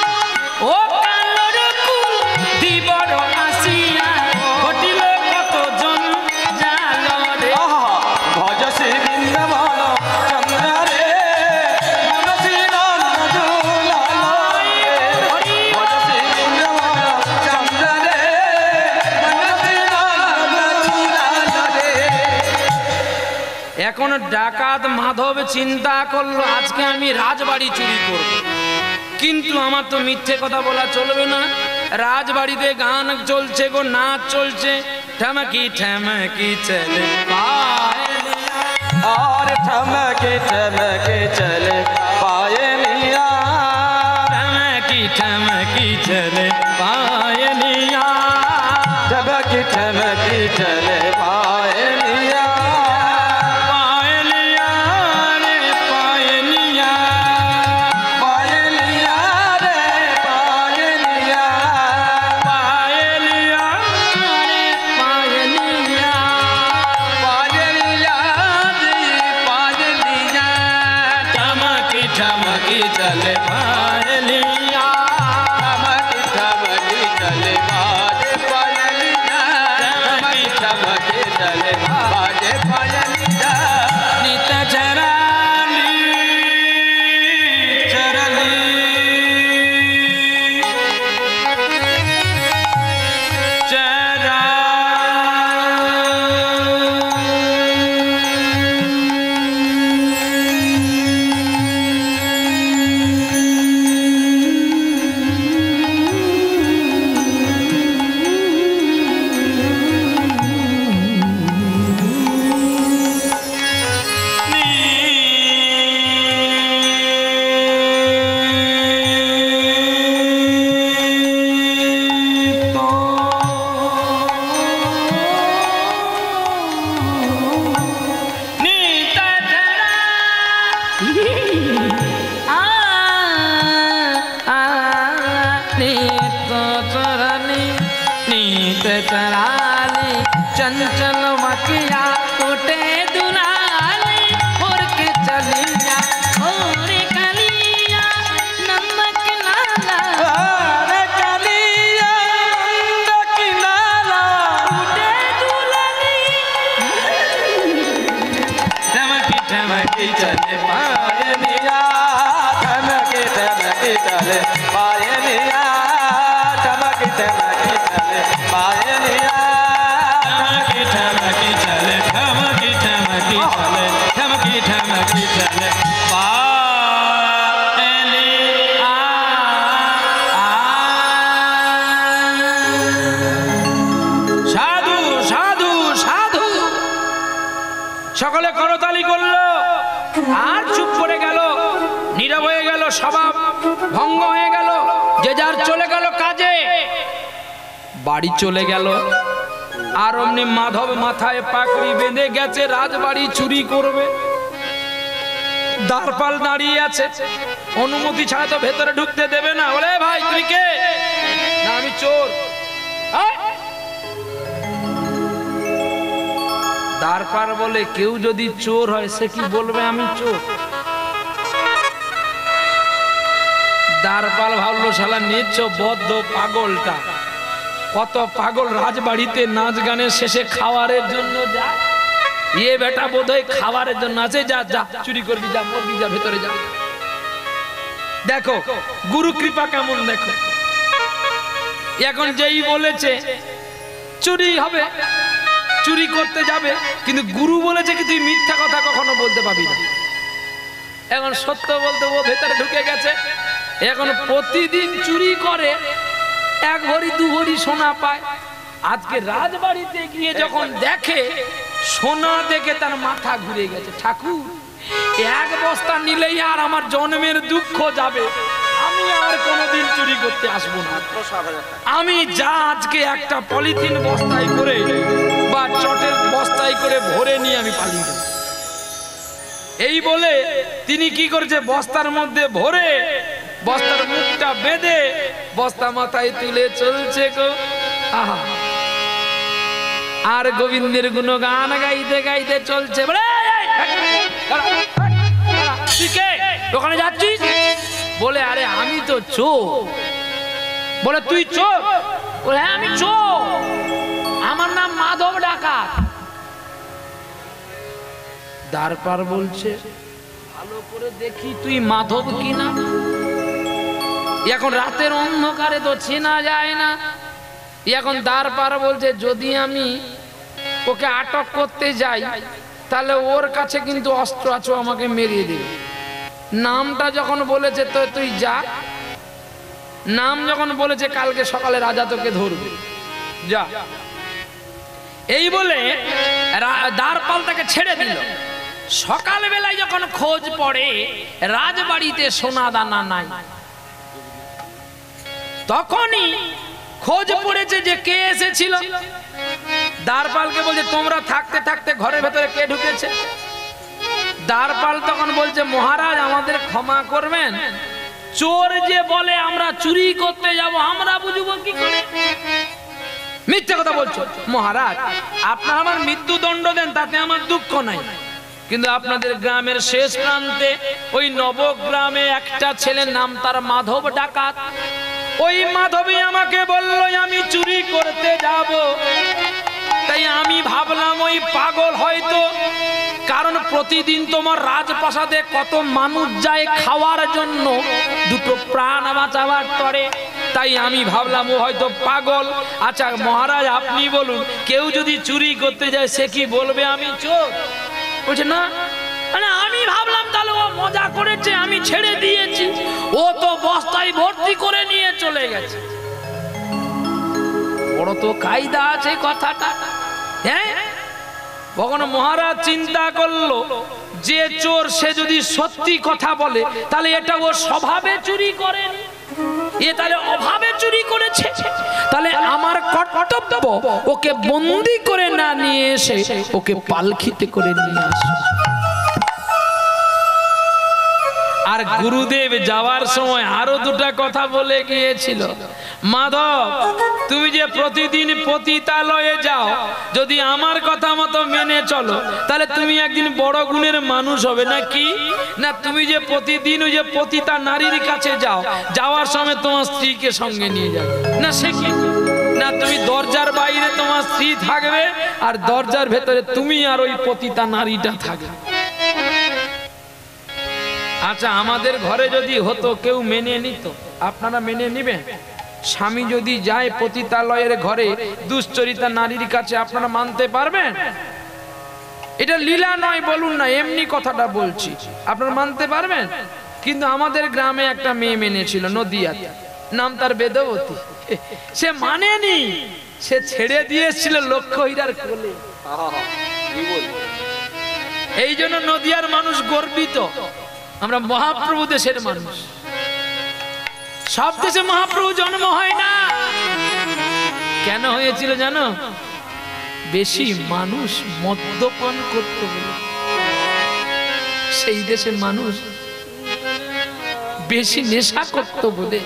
ও কালোর কুল দিবর আসিয়া ঘটিল কতজন জালরে।
ভজসী বৃন্দাবন চন্দরে মনসী নন্দদুলালরে। ভজসী বৃন্দাবন চন্দরে মনসী নন্দদুলালরে।
এখন ডাকাত মাধব চিন্তা করলো আজকে আমি রাজবাড়ি চুরি করব, কিন্তু আমার তো মিথ্যে কথা বলা চলবে না। রাজবাড়িতে গান চলছে গো, নাচ চলছে। ঠমকি ঠমকি চলে পায়েলিয়া।
और ठमके ठमके चले पायलिया।
ঠমকি ঠমকি চলে পায়েলিয়া।
ठमके ठमके चले पायलिया।
पायलिया रे पायलिया।
पायलिया रे पायलिया।
पायलिया रे पायलिया।
पायलिया रे पायलिया।
ठमकी ठमकी चले पायलिया।
ठमके ठमके चले बाजे पायलिया। ठमके ठमके चले बाजे पायलिया।
नित चराली चमकिया टूटे दुलाली और के चली जा और कलिया नमक लाला
अरे कलिया नंद किनारा
टूटे दुलाली
धमकी धमकी चले पायलिया धमकी धमकी चले पायलिया धमकी धमकी चले पायलिया धमकी धमकी चले धमकी धमकी चले धमकी धमकी चले पायलिया
साधु साधु साधु সকলে করতালি করলো আর চুপ করে গেল নীরব হয়ে গেল স্বভাব ভঙ্গ হয়ে গেল যে যার চলে গেল কাজে বাড়ি চলে গেল আর অমনি মাধব মাথায় পাকড়ি বেঁধে গেছে রাজবাড়ি চুরি করবে দ্বারপাল দাঁড়িয়ে আছে অনুমতি ছাড়া তো ভেতরে ঢুকতে দেবে না বলে ভাই তুই কে না আমি চোর দ্বারপাল বলে কেউ যদি চোর হয় সে কি বলবে আমি চোর দ্বারপাল ভাবলো শালা নিচ্ছ বদ্ধ পাগলটা কত পাগল রাজবাড়িতে নাচ গানের শেষে খাওয়ারের জন্য যায় ये बेटा বোধহয় খাবারের জন্য আছে যা যা চুরি করবি যা মরবি যা ভেতরে যা দেখো গুরু কৃপা কেমন দেখো এখন যেই বলেছে চুরি হবে চুরি করতে যাবে কিন্তু গুরু বলেছে কি তুই মিথ্যা কথা কখনো বলতে পাবি না এখন সত্য বলতে ও ভেতরে ঢুকে গেছে এখন প্রতিদিন চুরি করে এক ভরি দু ভরি সোনা পায় আজকে রাজবাড়িতে গিয়ে যখন দেখে সোনা দেখে তার মাথা ঘুরে গেছে ঠাকুর এক বস্তা নিলেই আর আমার জন্মের দুঃখ যাবে আমি আর কোনোদিন চুরি করতে আসবো না আমি যা আজকে একটা পলিথিন বস্তায় করে বা চটের বস্তায় করে ভরে নিয়ে আমি পালিয়ে যাব এই বলে তিনি কি করেছে বস্তার মধ্যে ভরে বস্তার মুখটা বেঁধে বস্তা মাথায় তুলে চলছে গো আহা আর গোবিন্দের গুণগান গাইতে গাইতে চলছে বলে তুই কে ওখানে যাচ্ছিস বলে আরে আমি তো চোর বলে তুই চোর বলে হ্যাঁ আমি চোর আমার নাম মাধব ডাকাত দ্বারপাল বলছে ভালো করে দেখি তুই মাধব কিনা এখন রাতের অন্ধকারে তো চেনা যায় না এখন দ্বারপাল বলছে যদি আমি ওকে আটক করতে যাই তাহলে ওর কাছে কিন্তু অস্ত্র আছে আমাকে মেরিয়ে দেবে নামটা যখন বলেছে তো তুই যা নাম যখন বলেছে কালকে সকালে রাজা তোকে ধরবে যা এই বলে দ্বারপাল তাকে ছেড়ে দিল সকাল বেলায় যখন খোঁজ পড়ে রাজবাড়িতে সোনা দানা নাই তখনই খোঁজ পড়েছে যে কে এসেছিল দ্বারপালকে বলছে তোমরা থাকতে থাকতে ঘরের ভেতরে কে ঢুকেছে দ্বারপাল তখন বলছে মহারাজ আমাদের ক্ষমা করবেন চোর যে বলে আমরা চুরি করতে যাব আমরা বুঝবো কি করে মিথ্যে কথা বলছো মহারাজ আপনারা আমার মৃত্যুদণ্ড দেন তাতে আমার দুঃখ নাই কিন্তু আপনাদের গ্রামের শেষ প্রান্তে ওই নবগ্রামে একটা ছেলে নাম তার মাধব ডাকাত ওই মাধবী আমাকে বলল আমি চুরি করতে যাব তাই আমি ভাবলাম ওই পাগল হয়তো কারণ প্রতিদিন তোমার রাজপ্রাসাদে কত মানুষ যায় খাওয়ার জন্য দুটো প্রাণ বাঁচাবার তরে তাই আমি ভাবলাম ও হয়তো পাগল আচ্ছা মহারাজ আপনি বলুন কেউ যদি চুরি করতে যায় সে কি বলবে আমি চোর বলছে না মানে আমি ভাবলাম তাহলে ও মজা করেছে আমি ছেড়ে দিয়েছি ও তো বস্তায় ভর্তি করে নিয়ে চলে গেছে বড় তো কায়দা আছে কথাটা হ্যাঁ ভগবান মহারাজ চিন্তা করলো যে চোর সে যদি সত্যি কথা বলে তাহলে এটা ও স্বভাবে চুরি করেনি এ তাহলে অভাবে চুরি করেছে তাহলে আমার কর্তব্য ওকে বন্দি করে না নিয়ে এসে ওকে পালকিতে করে নিয়ে আসো আর আর গুরুদেব যাওয়ার সময় আরো দুটা কথা বলে গিয়েছিল, মাধব তুমি যে প্রতিদিন পতিতালয়ে যাও, যদি আমার কথা মতো মেনে চলো তাহলে তুমি একদিন বড় গুণের মানুষ হবে। নাকি না তুমি যে প্রতিদিন ওই যে পতিতা নারীর কাছে যাও, যাওয়ার সময় তোমার স্ত্রীকে সঙ্গে নিয়ে যাবে না, সে কি না তুমি দরজার বাইরে তোমার স্ত্রী থাকবে আর দরজার ভেতরে তুমি আর ওই পতিতা নারীটা থাকবে। আচ্ছা আমাদের ঘরে যদি হতো কেউ মেনে নিত, আপনারা মেনে নিবেন? স্বামী যদি যায় পতিতালয়ের ঘরে দুশ্চরিতা নারীর কাছে, আপনারা মানতে পারবেন? এটা লীলা নয় বলুন না, এমনি কথাটা বলছি, আপনারা মানতে পারবেন? কিন্তু আমাদের গ্রামে একটা মেয়ে মেনেছিল নদিয়াতে, নাম তার বেদবতী। সে মানেনি, সে ছেড়ে দিয়েছিল লক্ষ্য হীরার কোলে। এই জন্য নদিয়ার মানুষ গর্বিত, আমরা মহাপ্রভু দেশের মানুষ। সব দেশে মহাপ্রভু জন্ম হয় না। কেন হয়েছিল জানো? বেশি মানুষ মদ্যপান করতে বলে সেই দেশে মানুষ বেশি নেশা করত বলে,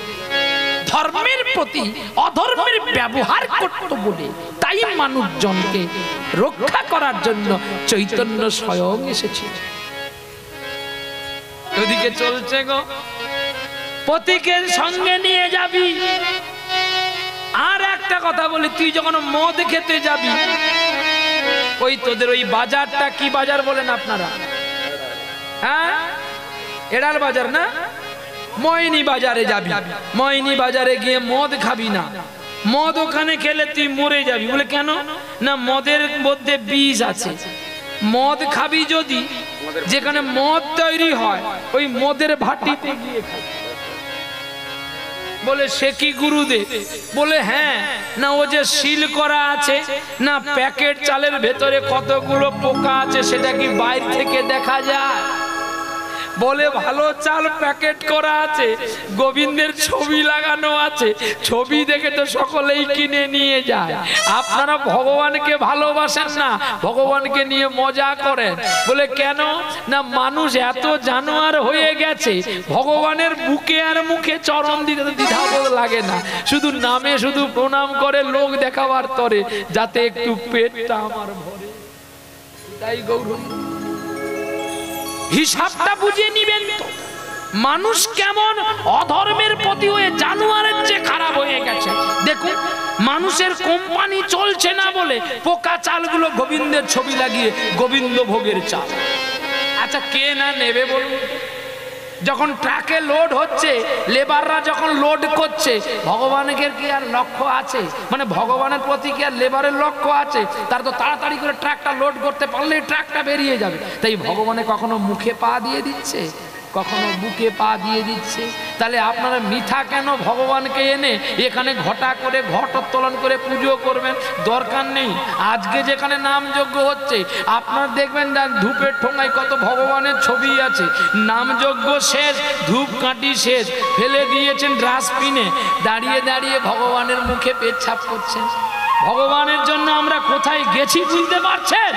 ধর্মের প্রতি অধর্মের ব্যবহার করত বলে, তাই মানুষজনকে রক্ষা করার জন্য চৈতন্য স্বয়ং এসেছিল। ওদিকে চলছে গো, পতিকে সঙ্গে নিয়ে যাবি। আর একটা কথা বলি, তুই যখন মদ খেতে যাবি, ওই তোদের ওই বাজারটা কি বাজার বলেন আপনারা? হ্যাঁ, এড়াল বাজার না, ময়নি বাজারে যাবি। ময়নি বাজারে গিয়ে মদ খাবি না, মদ ওখানে খেলে তুই মরে যাবি। বলে কেন? না মদের মধ্যে বিষ আছে। মদ খাবি যদি যেখানে মদ তৈরি হয় ওই মদের ভাটিতে গিয়ে খাবি। বলে সে কি গুরুদেব? বলে হ্যাঁ, না ও যে সিল করা আছে না, প্যাকেট চালের ভেতরে কতগুলো পোকা আছে সেটা কি বাইরে থেকে দেখা যায়? বলে ভালো চাল প্যাকেট করা আছে, গোবিন্দের ছবি লাগানো আছে, ছবি দেখে তো সকলেই কিনে নিয়ে যায়। আপনারা ভগবানকে ভালোবাসেন না, ভগবানকে নিয়ে মজা করেন। বলে কেন? না মানুষ এত জানোয়ার হয়ে গেছে, ভগবানের বুকে আর মুখে চরণ দিতে দ্বিধাবোধ লাগে না, শুধু নামে শুধু প্রণাম করে লোক দেখাবার তরে, যাতে একটু পেটটা আমার ভরে। তাই গৌরী হিসাবটা বুঝে নিবেন তো, মানুষ কেমন অধর্মের প্রতি হয়ে জানোয়ারের চেয়ে খারাপ হয়ে গেছে। দেখুন মানুষের কোম্পানি চলছে না বলে পোকা চালগুলো গোবিন্দের ছবি লাগিয়ে গোবিন্দ ভোগের চাল। আচ্ছা কে না নেবে বলুন? যখন ট্রাকে লোড হচ্ছে, লেবাররা যখন লোড করছে, ভগবানের কি আর লক্ষ্য আছে? মানে ভগবানের প্রতি কি আর লেবারের লক্ষ্য আছে? তার তো তাড়াতাড়ি করে ট্রাকটা লোড করতে পারলে ট্রাকটা বেরিয়ে যাবে। তাই ভগবানে কখনো মুখে পা দিয়ে দিচ্ছে, কখনো বুকে পা দিয়ে দিচ্ছে। তাহলে আপনারা মিথ্যা কেন ভগবানকে এনে এখানে ঘটা করে ঘটোত্তোলন করে পুজো করবেন? দরকার নেই। আজকে যেখানে নামযজ্ঞ হচ্ছে, আপনারা দেখবেন ধূপের ঠোঙায় কত ভগবানের ছবি আছে। নামযজ্ঞ শেষ, ধূপ কাঠি শেষ, ফেলে দিয়েছেন ডাস্টবিনে, দাঁড়িয়ে দাঁড়িয়ে ভগবানের মুখে পেচ্ছাপ করছেন। ভগবানের জন্য আমরা কোথায় গেছি বুঝতে পারছেন?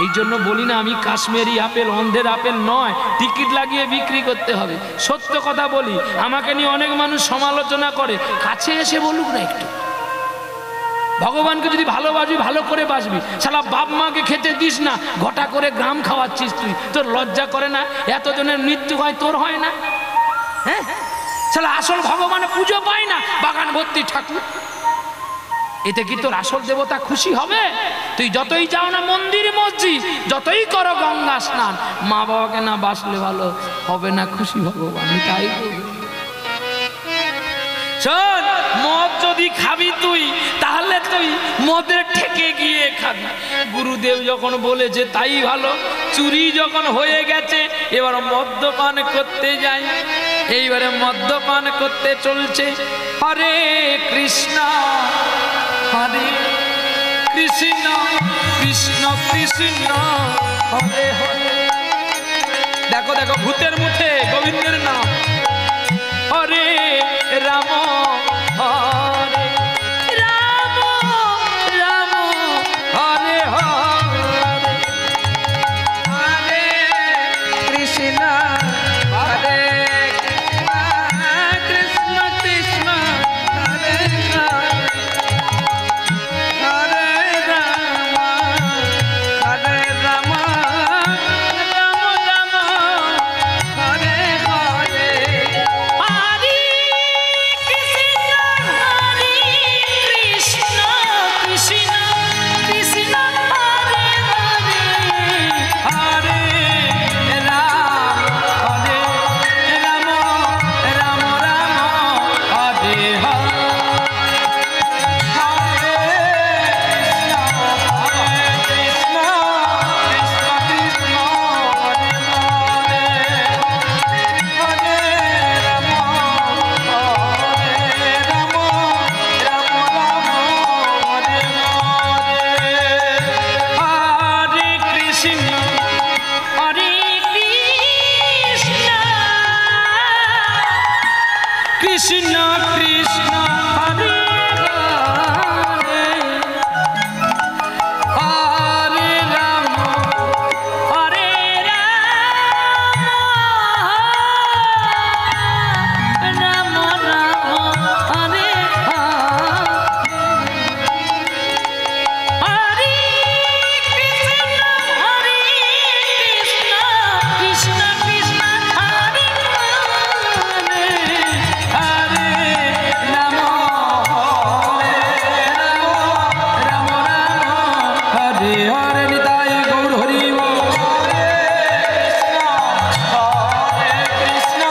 এই জন্য বলি না আমি কাশ্মীরি আপেল, অন্ধের আপেল নয়, টিকিট লাগিয়ে বিক্রি করতে হবে। সত্য কথা বলি, আমাকে নিয়ে অনেক মানুষ সমালোচনা করে, কাছে এসে বলুক না একটু। ভগবানকে যদি ভালোবাসবি, ভালো করে বাসবি। শালা বাপ মাকে খেতে দিস না, ঘটা করে গ্রাম খাওয়াচ্ছিস তুই, তোর লজ্জা করে না? এতজনের মৃত্যু হয়, তোর হয় না? হ্যাঁ, শালা আসল ভগবানের পুজো পায় না, বাগান ভর্তি ঠাকুর। এতে কি তোর আসল দেবতা খুশি হবে? তুই যতই যাও না মন্দির মসজিদ, যতই করো গঙ্গা স্নান, মা বাবাকে না বাসলে ভালো হবে না খুশি ভগবান। তাই শোন, মদ যদি খাবি তুই, তাহলে তুই মদের ঠেকে গিয়ে খাবি। গুরুদেব যখন বলেছে তাই ভালো। চুরি যখন হয়ে গেছে, এবার মদ্যপান করতে যাই। এইবারে মদ্যপান করতে চলছে। হরে কৃষ্ণ হরে কৃষ্ণ কৃষ্ণ কৃষ্ণ হরে হরে। দেখো দেখো ভূতের মুখে গোবিন্দের নাম। হরে রাম হরে রাম রাম হরে হরে, হরে কৃষ্ণ হরে কৃষ্ণ কৃষ্ণ হরে হরে হরে রাম হরে রাম রাম রাম হরে হরে কৃষ্ণ কৃষ্ণ হরে হরে রাম রাম হরে হরে নিতাই গৌর হরি বল।
কৃষ্ণ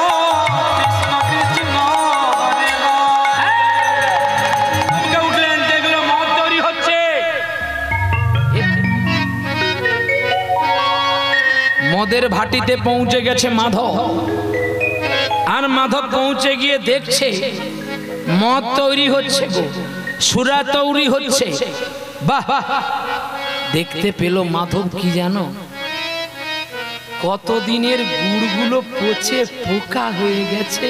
কৃষ্ণ কৃষ্ণ হরে
ভূমিকা উঠলেন, দেখলো মদ তৈরি হচ্ছে। মদের ভাটিতে পৌঁছে গেছে মাধব, আর মাধব পৌঁছে গিয়ে দেখছে মদ তৈরি হচ্ছে, সুরা তৈরি হচ্ছে। বাহ, দেখতে পেল মাধব কি জানো, কতদিনের গুড়গুলো পচে পোকা হয়ে গেছে,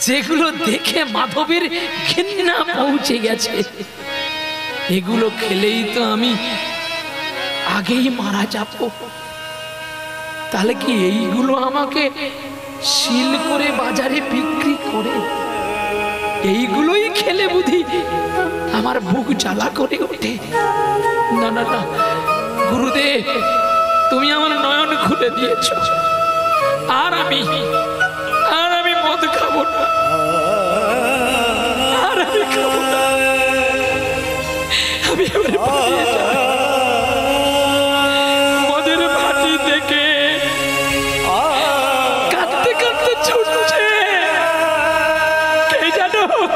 যেগুলো দেখে মাধবের ঘৃণা পৌঁছে গেছে। এগুলো খেলেই তো আমি আগেই মারা যাব, তাহলে কি এইগুলো আমাকে শিল করে বাজারে বিক্রি করে এইগুলোই খেলে বুঝি আমার বুক জ্বালা করে ওঠে। না না না গুরুদেব, তুমি আমার নয়ন খুলে দিয়েছ, আর আমি মদ খাবো না, আর আমি খাবো না, আমি এবারে পালিয়ে যাব। মদের ভাটি থেকে কাঁদতে কাঁদতে ছুটছে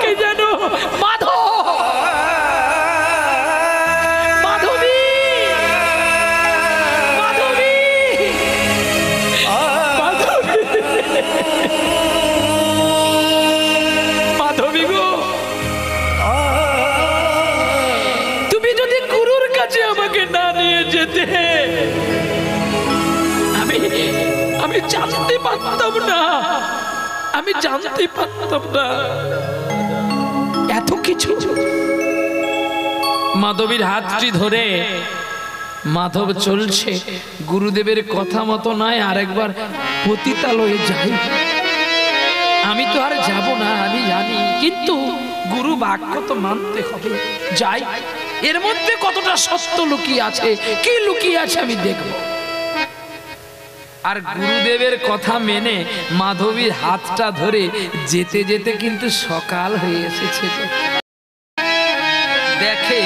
কে জানো মাধব, মাধবী, মাধবী, মাধবী, মাধবী গো, তুমি যদি গুরুর কাছে আমাকে না নিয়ে যেতে, আমি জানতে পারতাম না, আমি জানতে পারতাম না এত কিছু। মাধবীর হাতটি ধরে মাধব চলছে, গুরুদেবের কথা মতো নয়, আরেকবার পতিতালয়ে যাই। আমি তো আর যাব না, আমি জানি, কিন্তু গুরু বাক্য তো মানতে হবে। যাই, এর মধ্যে কতটা সত্য লুকিয়ে আছে, কি লুকিয়ে আছে আমি দেখব। আর গুরুদেবের কথা মেনে মাধবীর হাতটা ধরে যেতে যেতে কিন্তু সকাল হয়ে এসেছে। দেখে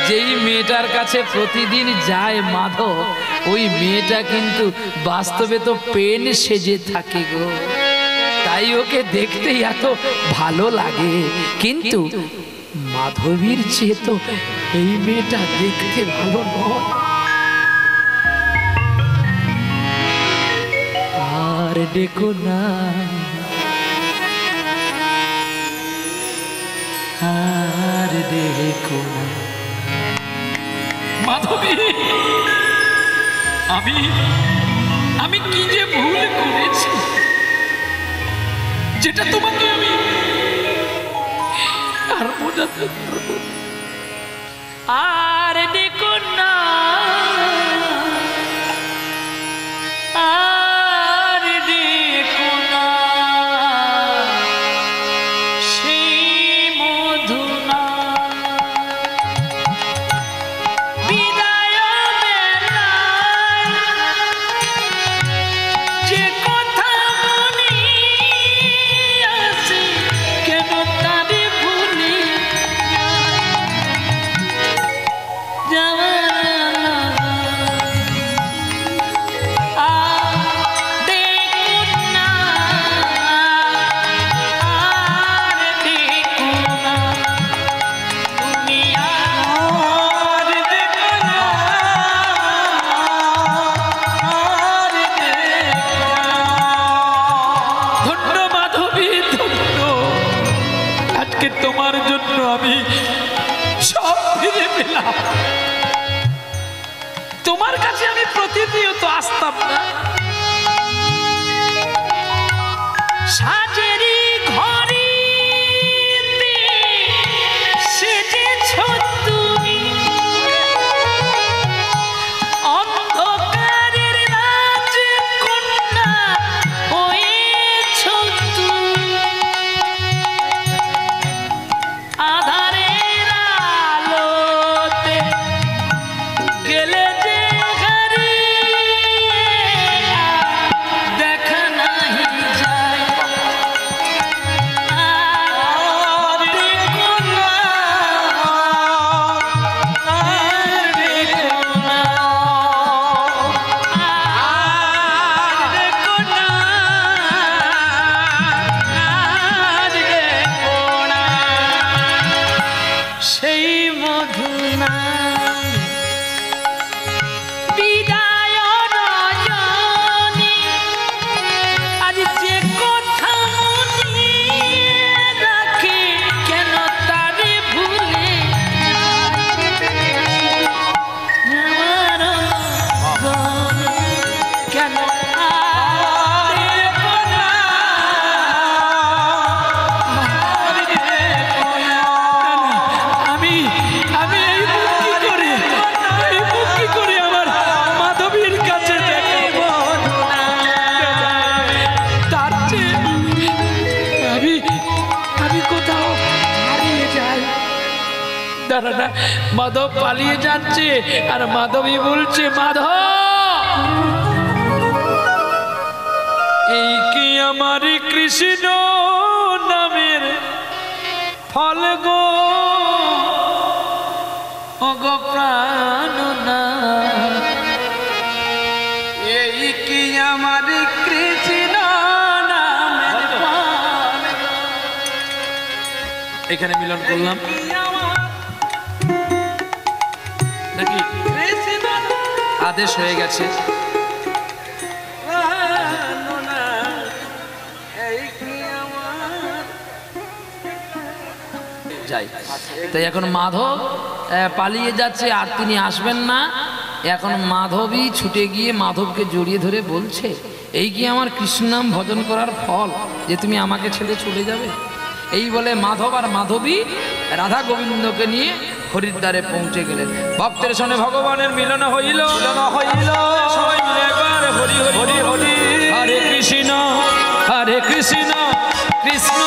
যেই মেয়েটার কাছে প্রতিদিন যায় মাধব, ওই মেয়েটা কিন্তু বাস্তবে তো পেন সেজে থাকে গো, তাই ওকে দেখতেই এত ভালো লাগে। কিন্তু মাধবীর চেয়ে তো এই মেয়েটা দেখতে ভালো নয়। আর দেখো না, আর দেখো না মাধবী, আমি কি যে ভুল করেছি, যেটা তোমাকে আমি আর বোঝাতে পারবো। আর দেখো না, আর দেখো না সেই মধুনা বিদায় বেলায়, যে কথা মনে আসে কেন তারে ভুলে যাওয়া। তোমার জন্য আমি সব ফিরে পেলাম, তোমার কাছে আমি প্রতিনিয়ত আসতাম না। সাজেরি দাঁড়া না, মাধব পালিয়ে যাচ্ছে আর মাধবী বলছে মাধব এই কি আমার কৃষ্ণ নামের ফল গো ওগো প্রাণনাথ
এই কি আমার কৃষ্ণ নামের ফল
এখানে মিলন করলাম নাকি আদেশ হয়ে গেছে যাই তাই এখন মাধব পালিয়ে যাচ্ছে আর তিনি আসবেন না এখন মাধবী ছুটে গিয়ে মাধবকে জড়িয়ে ধরে বলছে এই কি আমার কৃষ্ণ নাম ভজন করার ফল যে তুমি আমাকে ছেড়ে চলে যাবে এই বলে মাধব আর মাধবী রাধা গোবিন্দকে নিয়ে হরিদ্বারে পৌঁছে গেলেন ভক্তের সঙ্গে ভগবানের মিলন হইল সবাই মিলে এবার হরি হরি হরি হরে কৃষ্ণ কৃষ্ণ